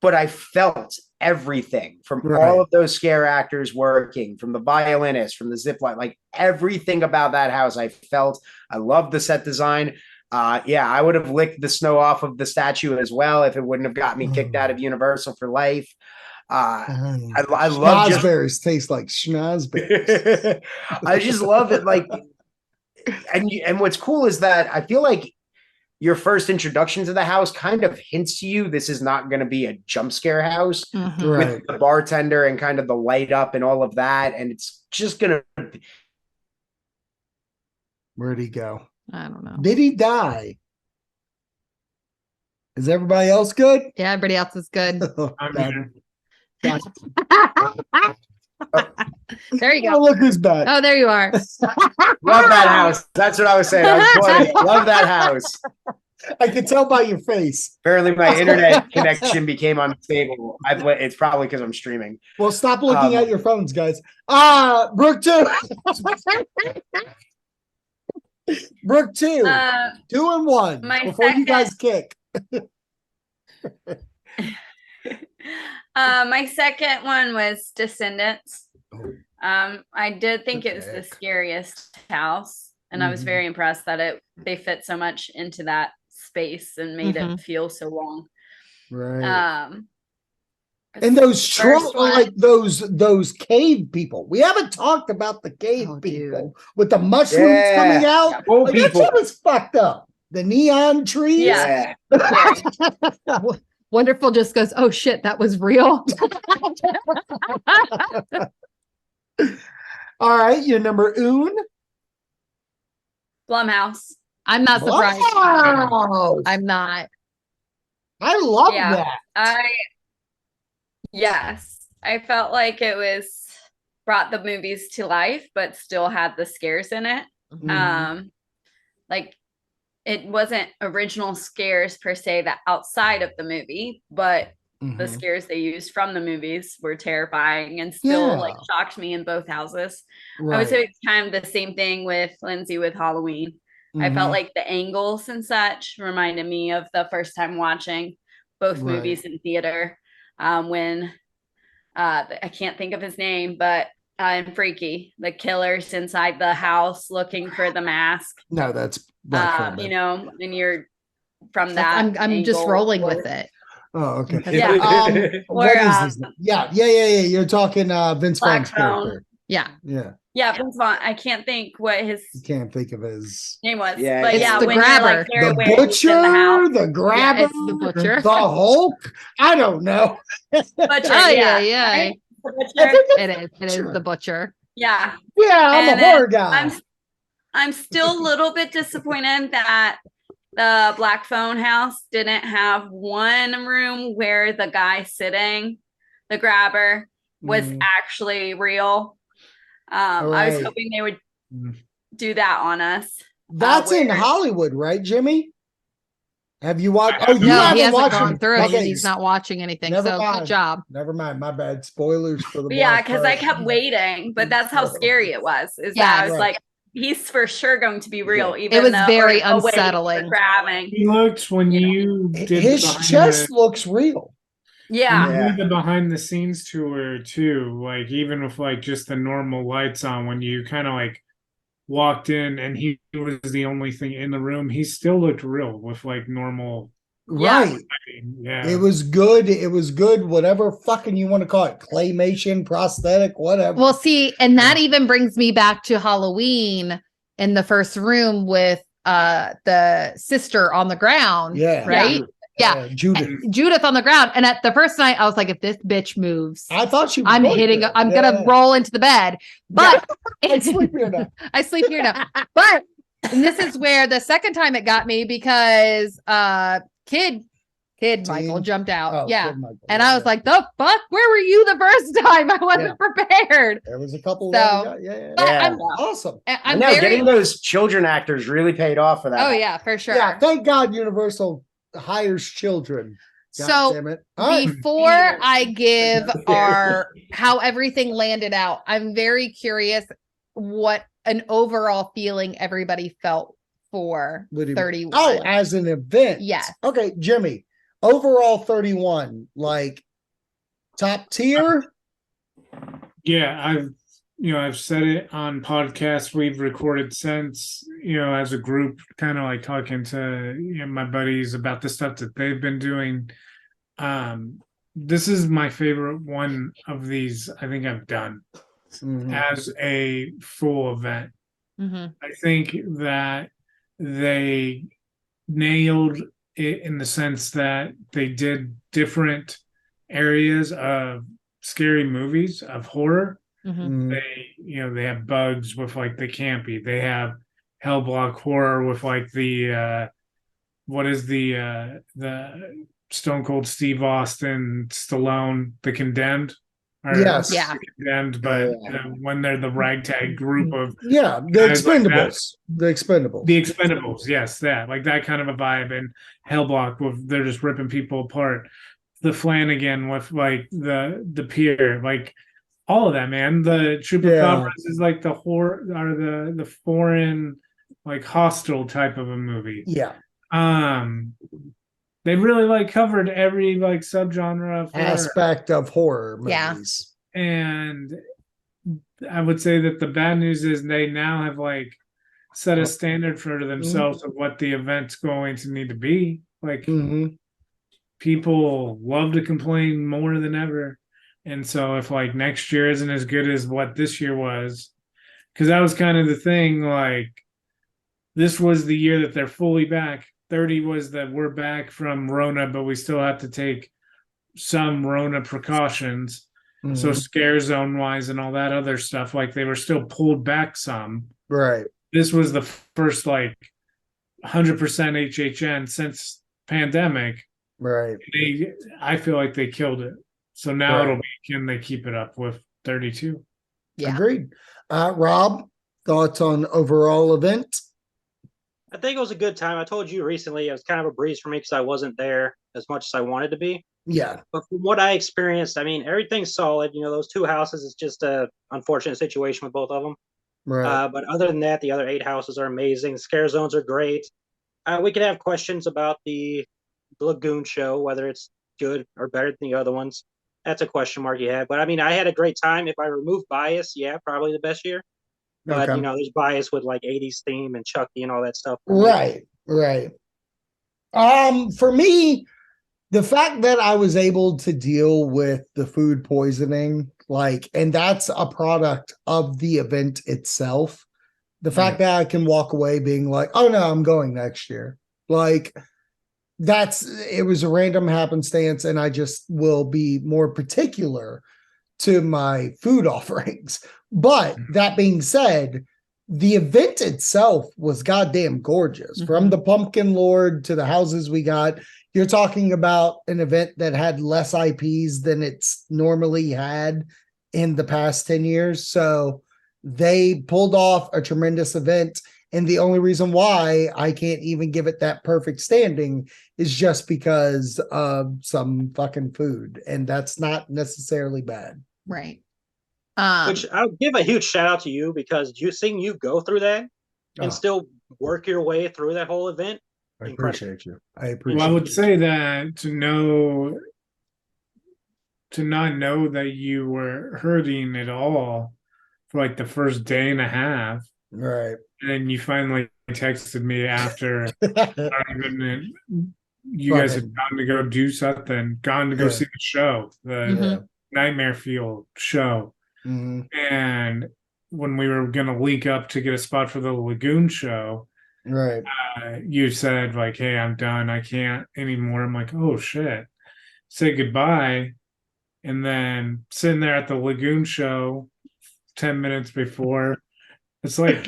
but I felt everything from all of those scare actors working, from the violinist, from the zip line, like everything about that house I felt. I loved the set design. I would have licked the snow off of the statue as well if it wouldn't have got me kicked out of Universal for life. I love schnozberries taste like schnozberries. I just love it. Like, and what's cool is that I feel like your first introduction to the house kind of hints to you this is not going to be a jump scare house with the bartender and kind of the light up and all of that, and it's just gonna. Where'd he go? I don't know. Did he die? Is everybody else good? Yeah, everybody else is good. I'm here. There you go. Oh, look who's back. Oh, there you are. Love that house. That's what I was saying. I was quoting. Love that house. I can tell by your face. Apparently, my internet connection became unstable. It's probably because I'm streaming. Well, stop looking at your phones, guys. Brooke 2. Brooke 2. 2 and 1. Before you guys kick. My second one was Descendants. I did think it was the scariest house, and I was very impressed that they fit so much into that space and made it feel so long. Right. And those like those cave people. We haven't talked about the cave people with the mushrooms coming out. Like, that shit was fucked up. The neon trees. Yeah. Wonderful just goes, oh shit, that was real. All right, your number one. Blumhouse. I'm not surprised. Blumhouse. I'm not. I love that. Yes. I felt like it brought the movies to life, but still had the scares in it. Like it wasn't original scares per se that outside of the movie, but the scares they used from the movies were terrifying and still like shocked me in both houses. I would say it's kind of the same thing with Lindsay with Halloween. I felt like the angles and such reminded me of the first time watching both movies in theater. When I can't think of his name, but in Freaky, the killer's inside the house looking for the mask. No, that's you know, and you're from that. I'm just rolling with it. Oh, okay. Yeah. What is this? Yeah. You're talking Vince Vaughn's character. Yeah. Vince Vaughn. I can't think what his. You can't think of his name was. Yeah, but the when grabber, you're, like, the butcher, the grabber, the butcher, the Hulk. I don't know. Butcher. Yeah. Right? It is the butcher. Yeah. I'm a horror guy. I'm still a little bit disappointed that the Black Phone House didn't have one room where the guy sitting, the grabber, was actually real. I was hoping they would do that on us. That's in Hollywood, right, Jimmy? Have you watched? Oh, he hasn't gone through it. He's not watching anything. Good job. Never mind. My bad. Spoilers for the. Yeah, because I kept waiting, but that's how scary it was. That I was like, he's for sure going to be real. Even it was very unsettling. Grabbing. He looks when you did his chest looks real. Yeah. The behind the scenes tour too, like even with like just the normal lights on, when you kind of like walked in and he was the only thing in the room, he still looked real with like normal Right. Yeah. It was good. It was good. Whatever fucking you want to call it, claymation, prosthetic, whatever. Well, see, and that even brings me back to Halloween in the first room with the sister on the ground. Yeah. Right. Yeah. Judith on the ground. And at the first night, I was like, if this bitch moves, I thought she was I'm gonna roll into the bed. But I sleep here now. I sleep here now. But and this is where the second time it got me because kid Michael jumped out. Oh, yeah. Michael, and I was like, the fuck? Where were you the first time? I wasn't prepared. There was a couple. So, I'm awesome. I know getting those children actors really paid off for that. Oh, yeah, for sure. Yeah, thank God Universal hires children. God damn it. Before I give how everything landed out, I'm very curious what an overall feeling everybody felt for 31. Oh, as an event. Yes. Okay, Jimmy. Overall 31, like top tier. Yeah, I've said it on podcasts we've recorded since, as a group, kind of like talking to my buddies about the stuff that they've been doing. This is my favorite one of these I think I've done as a full event. I think that they nailed it in the sense that they did different areas of scary movies, of horror. They have bugs with like the campy. They have Hell Block horror with like the what is the Stone Cold Steve Austin, Stallone, the Condemned. Yes. Yeah. Condemned, but when they're the ragtag group of the Expendables. The Expendables. Yes, that kind of a vibe. And Hellblock, they're just ripping people apart. The Flanagan with like the pier, like all of that, man. The Chupacabras is like the horror or the foreign, like hostile type of a movie. Yeah. They really covered every subgenre of aspect of horror movies. Yeah. And I would say that the bad news is they now have set a standard for themselves of what the event's going to need to be. People love to complain more than ever. And so if next year isn't as good as what this year was, because that was kind of the thing, this was the year that they're fully back. 30 was that we're back from Rona, but we still have to take some Rona precautions. So scare zone wise and all that other stuff, they were still pulled back some. Right. This was the first 100% HHN since pandemic. Right. I feel like they killed it. So now it'll be, can they keep it up with 32? Yeah. Agreed. Rob, thoughts on overall event? I think it was a good time. I told you recently it was kind of a breeze for me because I wasn't there as much as I wanted to be. Yeah. But from what I experienced, I mean, everything's solid. Those two houses is just a unfortunate situation with both of them. Right. But other than that, the other 8 houses are amazing. The scare zones are great. We could have questions about the Lagoon show, whether it's good or better than the other ones. That's a question mark you have. But I mean, I had a great time. If I remove bias, probably the best year. But there's bias with 80s theme and Chucky and all that stuff. Right. For me, the fact that I was able to deal with the food poisoning, and that's a product of the event itself. The fact that I can walk away being oh no, I'm going next year. It was a random happenstance, and I just will be more particular to my food offerings. But that being said, the event itself was goddamn gorgeous. From the Pumpkin Lord to the houses we got, you're talking about an event that had less IPs than it's normally had in the past 10 years. So they pulled off a tremendous event. And the only reason why I can't even give it that perfect standing is just because of some fucking food. And that's not necessarily bad. Right. Which I'll give a huge shout out to you, because seeing you go through that and still work your way through that whole event. I incredible. appreciate you. I would say that to not know that you were hurting at all for the first day and a half. Right. And then you finally texted me after not even you guys had gone to go do something, gone to go see the show, the Nightmare Fuel show. And when we were going to link up to get a spot for the Lagoon show, right, you said like, hey, I'm done, I can't anymore. I'm like, oh shit, say goodbye. And then sitting there at the Lagoon show 10 minutes before, it's like,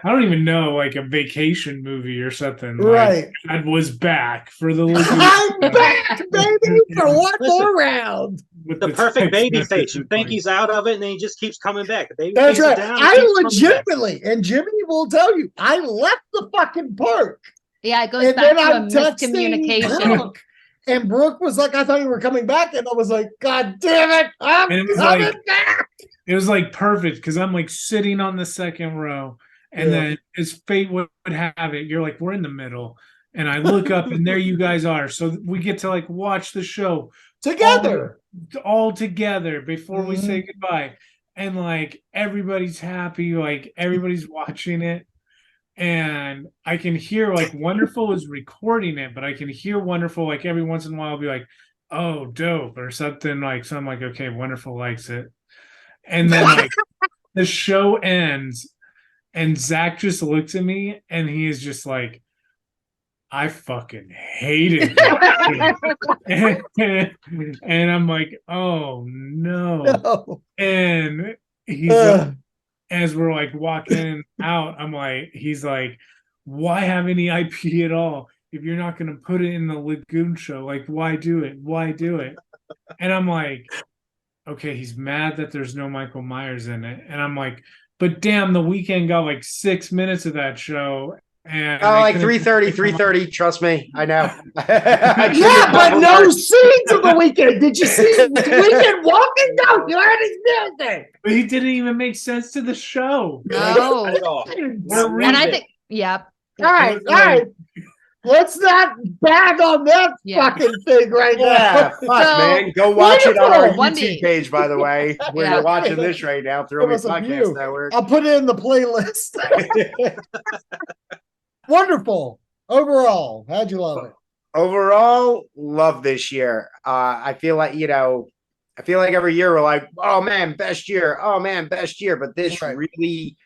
I don't even know, like a vacation movie or something. Right. Like, I was back for the Lagoon. I'm back, baby, for one more round. With the perfect baby face. You think he's out of it, and then he just keeps coming back. The baby That's face right. is down, I legitimately, and Jimmy will tell you, I left the fucking park. Yeah, it goes And back then to a I'm texting miscommunication. Brooke, and Brooke was like, I thought you were coming back. And I was like, God damn it, I'm coming back. It was like perfect because I'm like sitting on the second row. And then as fate would have it, you're like, we're in the middle. And I look up and there you guys are. So we get to like watch the show together, all together before we say goodbye. And like everybody's happy, like everybody's watching it. And I can hear like Wonderful is recording it, but I can hear Wonderful like every once in a while be like, oh, dope, or something like, so I'm like, okay, Wonderful likes it. And then like the show ends. And Zach just looks at me and he is just like, I fucking hated it. And I'm like, oh no. And he's like, as we're like walking out, I'm like, he's like, why have any IP at all? If you're not going to put it in the Lagoon show, like, why do it? Why do it? And I'm like, okay, he's mad that there's no Michael Myers in it. And I'm like, but damn, the Weeknd got like 6 minutes of that show. And like 3:30. Trust me, I know. Yeah, but no scenes of the Weeknd. Did you see the Weeknd walking? No, you heard his music. But he didn't even make sense to the show. No. And I think, yep. All right. Let's not bag on that fucking thing right now. Fuck, man. Go watch it on our Wonderful. YouTube page, by the way, where you're watching this right now. Throw Me Podcast Network. I'll put it in the playlist. Wonderful. Overall, how'd you love it? Overall, love this year. I feel like, every year we're like, oh man, best year. Oh man, best year. But this really,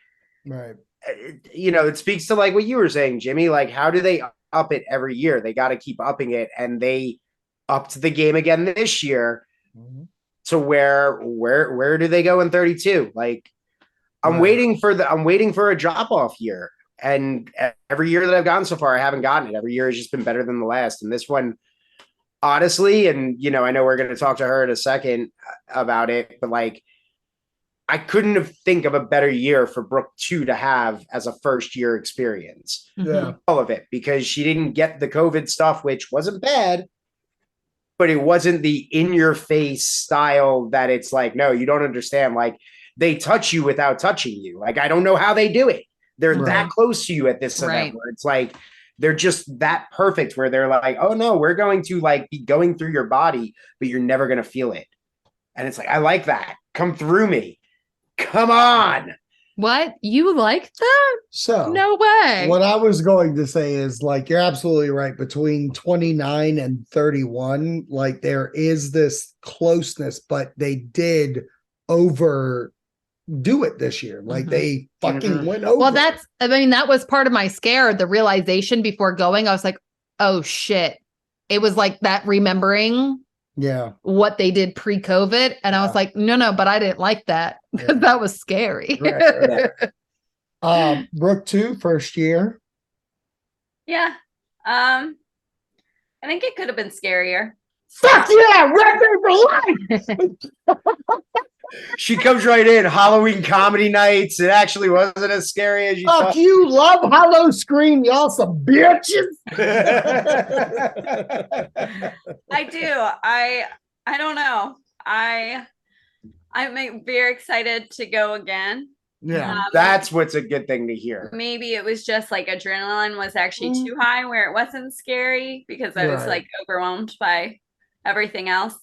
it speaks to like what you were saying, Jimmy. Like, how do they up it every year? They got to keep upping it, and they upped the game again this year. So where do they go in 32? Like, I'm waiting for a drop off year. And every year that I've gone so far, I haven't gotten it. Every year has just been better than the last. And this one, honestly, and I know we're going to talk to her in a second about it, but like, I couldn't have think of a better year for Brooke 2 to have as a first year experience. Yeah. All of it, because she didn't get the COVID stuff, which wasn't bad, but it wasn't the in your face style that it's like, no, you don't understand. Like, they touch you without touching you. Like, I don't know how they do it. They're that close to you at this event where it's like, they're just that perfect where they're like, oh no, we're going to like be going through your body, but you're never going to feel it. And it's like, I like that. Come through me. Come on. What? You like that? So no way. What I was going to say is like, you're absolutely right. Between 29 and 31, like there is this closeness, but they did overdo it this year. Like they fucking went over. Well, that was part of my scare. The realization before going, I was like, oh shit. It was like that remembering what they did pre-COVID. And I was like, no, but I didn't like that because that was scary. Brooke 2, first year. Yeah. I think it could have been scarier. Fuck yeah, record for life. She comes right in. Halloween comedy nights. It actually wasn't as scary as you thought. You love Hollow Scream, y'all some bitches. I do. I don't know. I'm very excited to go again. Yeah, that's what's a good thing to hear. Maybe it was just like adrenaline was actually too high where it wasn't scary because I was like overwhelmed by everything else.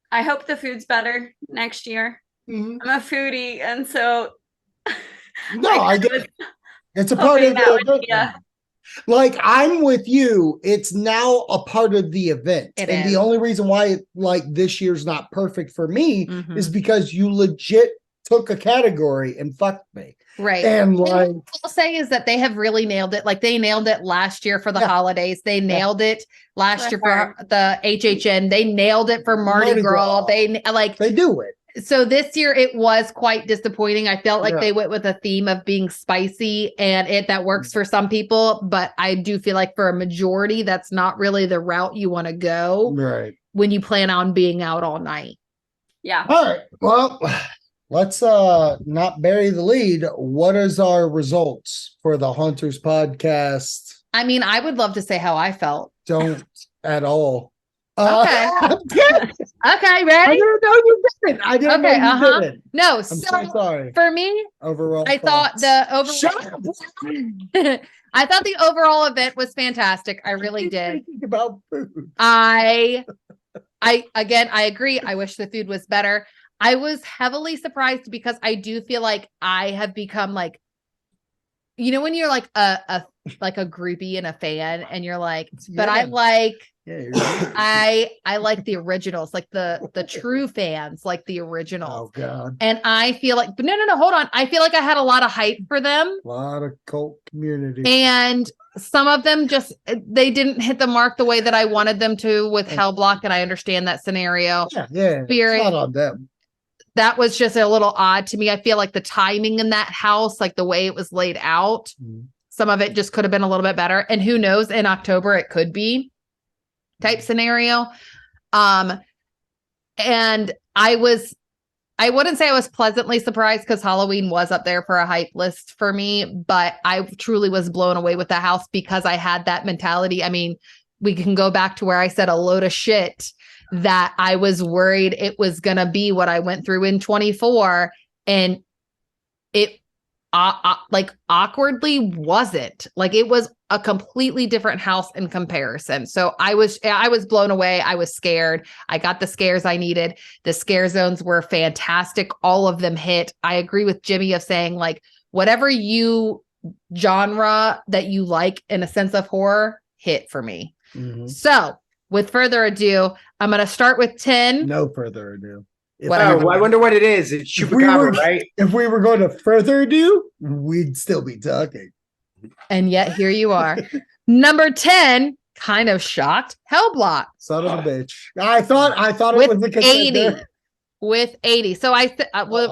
I hope the food's better next year. I'm a foodie, and so I get it. It's a part of the Like, I'm with you. It's now a part of the event. The only reason why this year's not perfect for me is because you legit took a category and fucked me. Right. And what I'll say is that they have really nailed it. Like, they nailed it last year for the holidays. They nailed it last year for the HHN. They nailed it for Mardi Gras. They do it. So this year it was quite disappointing. I felt like they went with a theme of being spicy, and that works for some people, but I do feel like for a majority, that's not really the route you want to go when you plan on being out all night. Yeah. All right. Well, let's not bury the lead. What is our results for the Haunters podcast? I mean, I would love to say how I felt. Don't at all. Okay. Okay, ready? I didn't know you didn't. I didn't know you didn't. No, I'm so sorry. For me, overall, I thought the I thought the overall event was fantastic. I really did. About food. I agree. I wish the food was better. I was heavily surprised because I do feel like I have become like, you know, when you're like a groupie and a fan, and you're like, but I like. I like the originals, like the true fans, like the originals. Oh God. And I feel like, but no, hold on. I feel like I had a lot of hype for them. A lot of cult community. And some of them they didn't hit the mark the way that I wanted them to with Hellblock, and I understand that scenario. Yeah. Spirit, it's not on them. That was just a little odd to me. I feel like the timing in that house, like the way it was laid out, some of it just could have been a little bit better. And who knows, in October it could be. Type scenario. And I wouldn't say I was pleasantly surprised, because Halloween was up there for a hype list for me, but I truly was blown away with the house because I had that mentality. I mean, we can go back to where I said a load of shit that I was worried it was going to be what I went through in 24, and it awkwardly wasn't. Like, it was a completely different house in comparison. So I was blown away. I was scared. I got the scares I needed. The scare zones were fantastic. All of them hit. I agree with Jimmy of saying, like, whatever genre that you like in a sense of horror hit for me. So with further ado, I'm going to start with 10. No further ado. I wonder what it is. It's Chupacabra, right? If we were going to further ado, we'd still be talking. And yet here you are. Number 10, kind of shocked, Hellblock. Son of a bitch. I thought it was the 80. With 80. So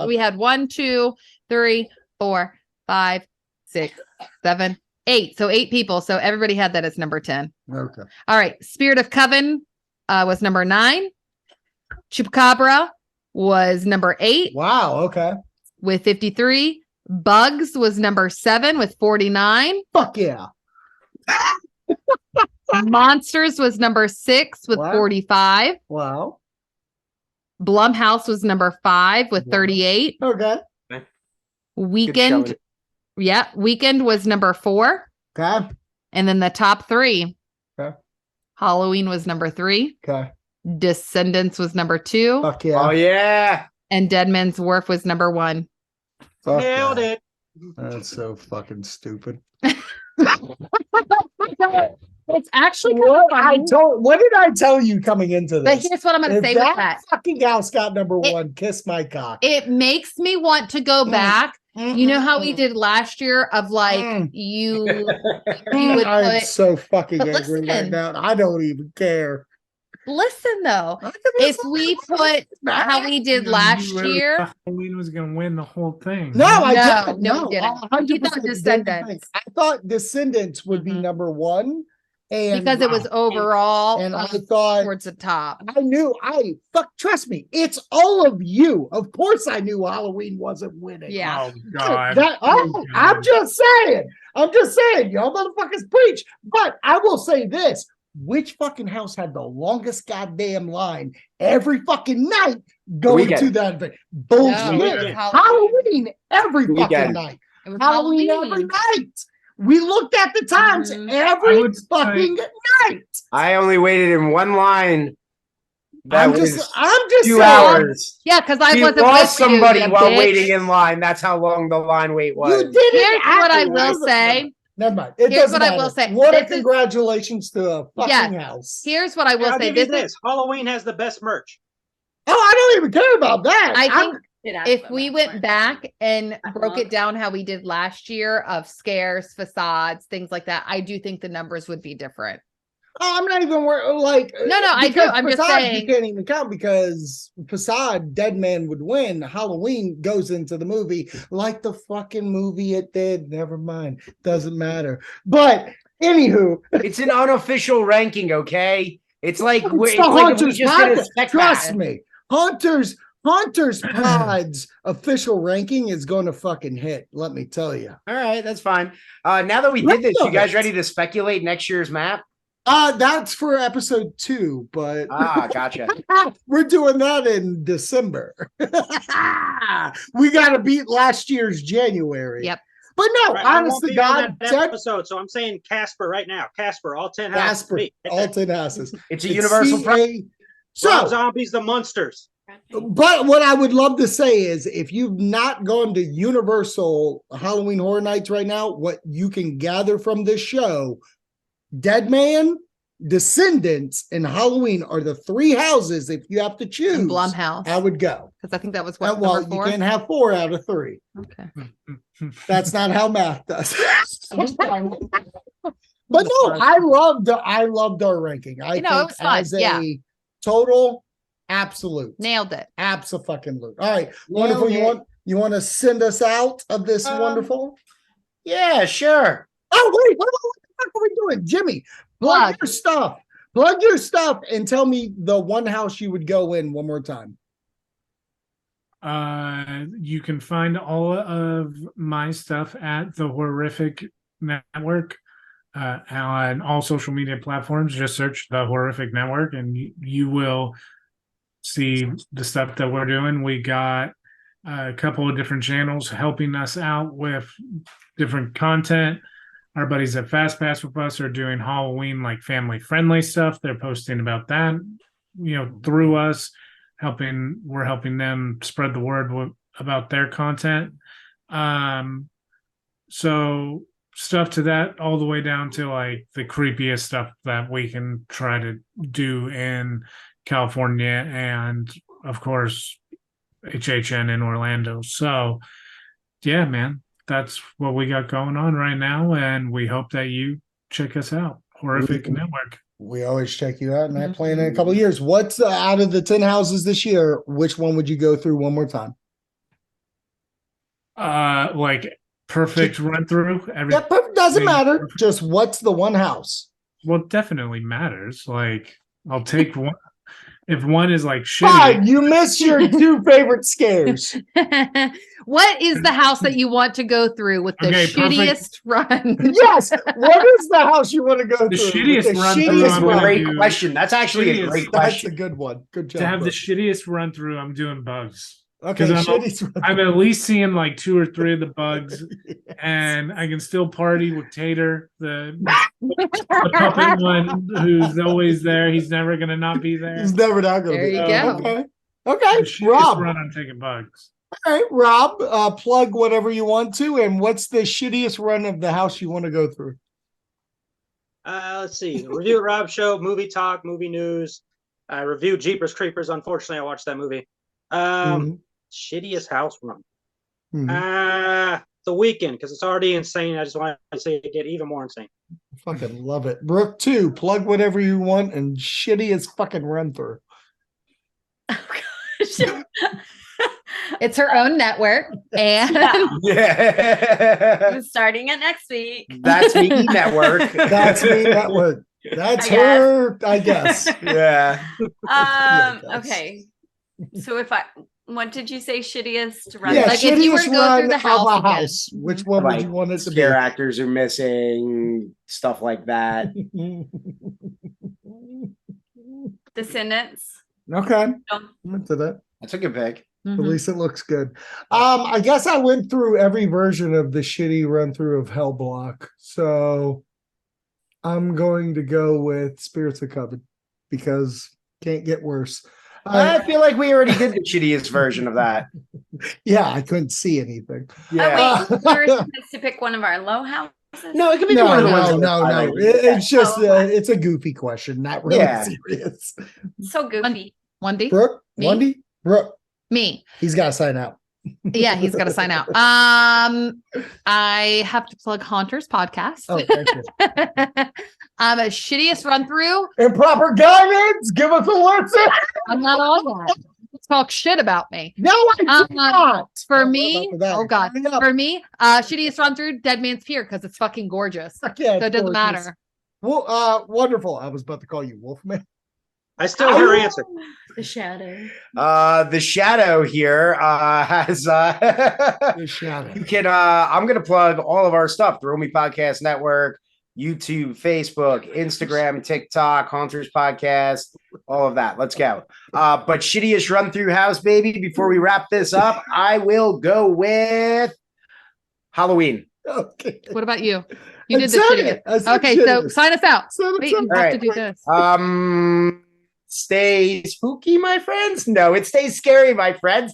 we had 1, 2, 3, 4, 5, 6, 7, 8. So 8 people. So everybody had that as number 10. Okay. All right. Spirit of Coven was number 9. Chupacabra was number 8. Wow. Okay. With 53. Bugs was number 7 with 49. Fuck yeah. Monsters was number 6 with 45. Wow. Blumhouse was number 5 with 38. Okay. Weekend. Yeah. Weekend was number 4. Okay. And then the top 3. Okay. Halloween was number 3. Okay. Descendants was number 2. Fuck yeah. Oh yeah. And Dead Man's Wharf was number 1. Fuck Nailed it. That's so fucking stupid. It's actually what did I tell you coming into this? But here's what I'm going to say with that. Fucking house got number 1. Kiss my cock. It makes me want to go back. You know how we did last year of like you would I'm put, so fucking angry right now. I don't even care. Listen though, if we put how we did last year, Halloween was going to win the whole thing. No, I didn't. No, you didn't. You thought Descendants. I thought Descendants would be number 1, and because it was overall, and I thought towards the top. Trust me, it's all of you. Of course, I knew Halloween wasn't winning. Yeah. Oh God. I'm just saying, y'all motherfuckers preach. But I will say this. Which fucking house had the longest goddamn line every fucking night going to that event? Bullshit. No, Halloween every fucking night. Halloween every night. We looked at the times every fucking night. I only waited in one line. I'm just 2 saying. hours. Yeah, because I You wasn't lost somebody you while bitch. waiting in line. That's how long the line wait was. You did it. Here's what I will say. Never mind. It Here's doesn't what I matter. will say. What a This is- congratulations to a fucking house. Here's what I will I'll say. give you This is this. Halloween has the best merch. Oh, I don't even care about that. I think It has if the we best went one. back and broke Uh-huh. it down how we did last year of scares, facades, things like that, I do think the numbers would be different. I'm not even like. No, I do. because I'm just Facade saying. You can't even count because Facade, Dead Man would win. Halloween goes into the movie like the fucking movie it did. Never mind. Doesn't matter. But anywho, It's an unofficial ranking, okay? It's like it's it's the like if we Hunters just did a Pod. spec Trust back. me. Hunters Pod's official ranking is going to fucking hit. Let me tell you. All right, that's fine. Now that we did this, you guys ready to speculate next year's map? That's for episode 2, but Gotcha. we're doing that in December. We got to beat last year's January. Yep. But no, Right, I won't honestly, be on God, that episode, so I'm saying Casper right now. Casper, all 10 houses. Casper, Me. all 10 houses. It's a universal CA. Rob So, Zombies, the monsters. but what I would love to say is if you've not gone to Universal Halloween Horror Nights right now, what you can gather from this show, Dead Man, Descendants, and Halloween are the 3 houses. If you have to choose, And Blumhouse. I would go. Because I think that was what, Well, number 4? you can't have 4 out of 3. Okay. That's not how math does. But no, I loved our ranking. I You know, think it was fun. as a Yeah. total, absolute. Nailed it. Absolutely. All right. Nailed Wonderful. it. You want to send us out of this wonderful? Yeah, sure. Oh, wait, what the fuck are we doing? Jimmy, plug your stuff. Plug your stuff and tell me the one house you would go in one more time. You can find all of my stuff at the Horrific Network on all social media platforms. Just search the Horrific Network and you will see the stuff that we're doing. We got a couple of different channels helping us out with different content. Our buddies at Fast Pass with us are doing Halloween like family friendly stuff. They're posting about that, through us. We're helping them spread the word about their content. So stuff to that all the way down to like the creepiest stuff that we can try to do in California and of course HHN in Orlando. So yeah, man, that's what we got going on right now. And we hope that you check us out. Horrific Network. We always check you out, and I plan in a couple of years. What's out of the 10 houses this year? Which one would you go through one more time? Like perfect run through. Yeah, doesn't matter. Just what's the one house? Well, it definitely matters. Like I'll take one. If one is like shitty. Fine, you missed your 2 favorite scares. What is the house that you want to go through with the shittiest run? Yes. What is the house you want to go The through? shittiest run through. That's a great question. That's actually a great That's question. a good one. Good job. To have bro. the shittiest run through, I'm doing bugs. Okay, I'm at least seeing like 2 or 3 of the bugs, and I can still party with Tater, the puppet one who's always there. He's never gonna not be there. He's never not going to There be you there. go. Okay. Okay, The shittiest Rob. run, I'm taking bugs. All right, Rob, plug whatever you want to. And what's the shittiest run of the house you want to go through? Let's see. The Review at Rob show, movie talk, movie news. I reviewed Jeepers Creepers. Unfortunately, I watched that movie. Shittiest house run. The Weekend, because it's already insane. I just want to say it get even more insane. Fucking love it. Brooke, too. Plug whatever you want and shittiest fucking run through. It's her own network, and Yeah. Starting it next week. That's me network. That's me network. That's I guess. her, I guess. Yeah. Okay. So what did you say? Shittiest run? Yeah, Like, if you were to shittiest go run through the of house a again. house. Which one would you want it to be? Scare actors are missing, stuff like that. Descendants. Okay. Um, Into that. That's a good pick. At least it looks good. I guess I went through every version of the shitty run through of Hell Block. So I'm going to go with Spirits of Coven because can't get worse. I feel like we already did the shittiest version of that. Yeah, I couldn't see anything. Yeah. Oh, wait, you were supposed to pick one of our low houses. No, it could be No, one of the ones. no, that no, I no. like. It's just, Oh, my. it's a goofy question, not really Yeah. serious. So goofy. Wendy? Brooke, Me? Wendy, Brooke, Me. he's got to sign out. Yeah, he's got to sign out. I have to plug Haunter's podcast. Oh, thank you. A shittiest run through. Improper guidance. Give us a listen. I'm not on that. Talk shit about me. No, I did not. For Oh, me, about that. oh god, Hurry up. for me, shittiest run through Dead Man's Pier because it's fucking gorgeous. Yeah, So it doesn't gorgeous. matter. Well, wonderful. I was about to call you Wolfman. I still hear answer. The shadow. The shadow here has The shadow. you can I'm gonna plug all of our stuff, the Romy Podcast Network, YouTube, Facebook, Instagram, TikTok, Hunters Podcast, all of that. Let's go. But shittiest run through house, baby. Before we wrap this up, I will go with Halloween. Okay. What about you? You I did the said shittiest. it. I said Okay, so shittiest. sign us out. So Wait, you have Alright. to do this. Stay spooky, my friends. No, it stays scary, my friends.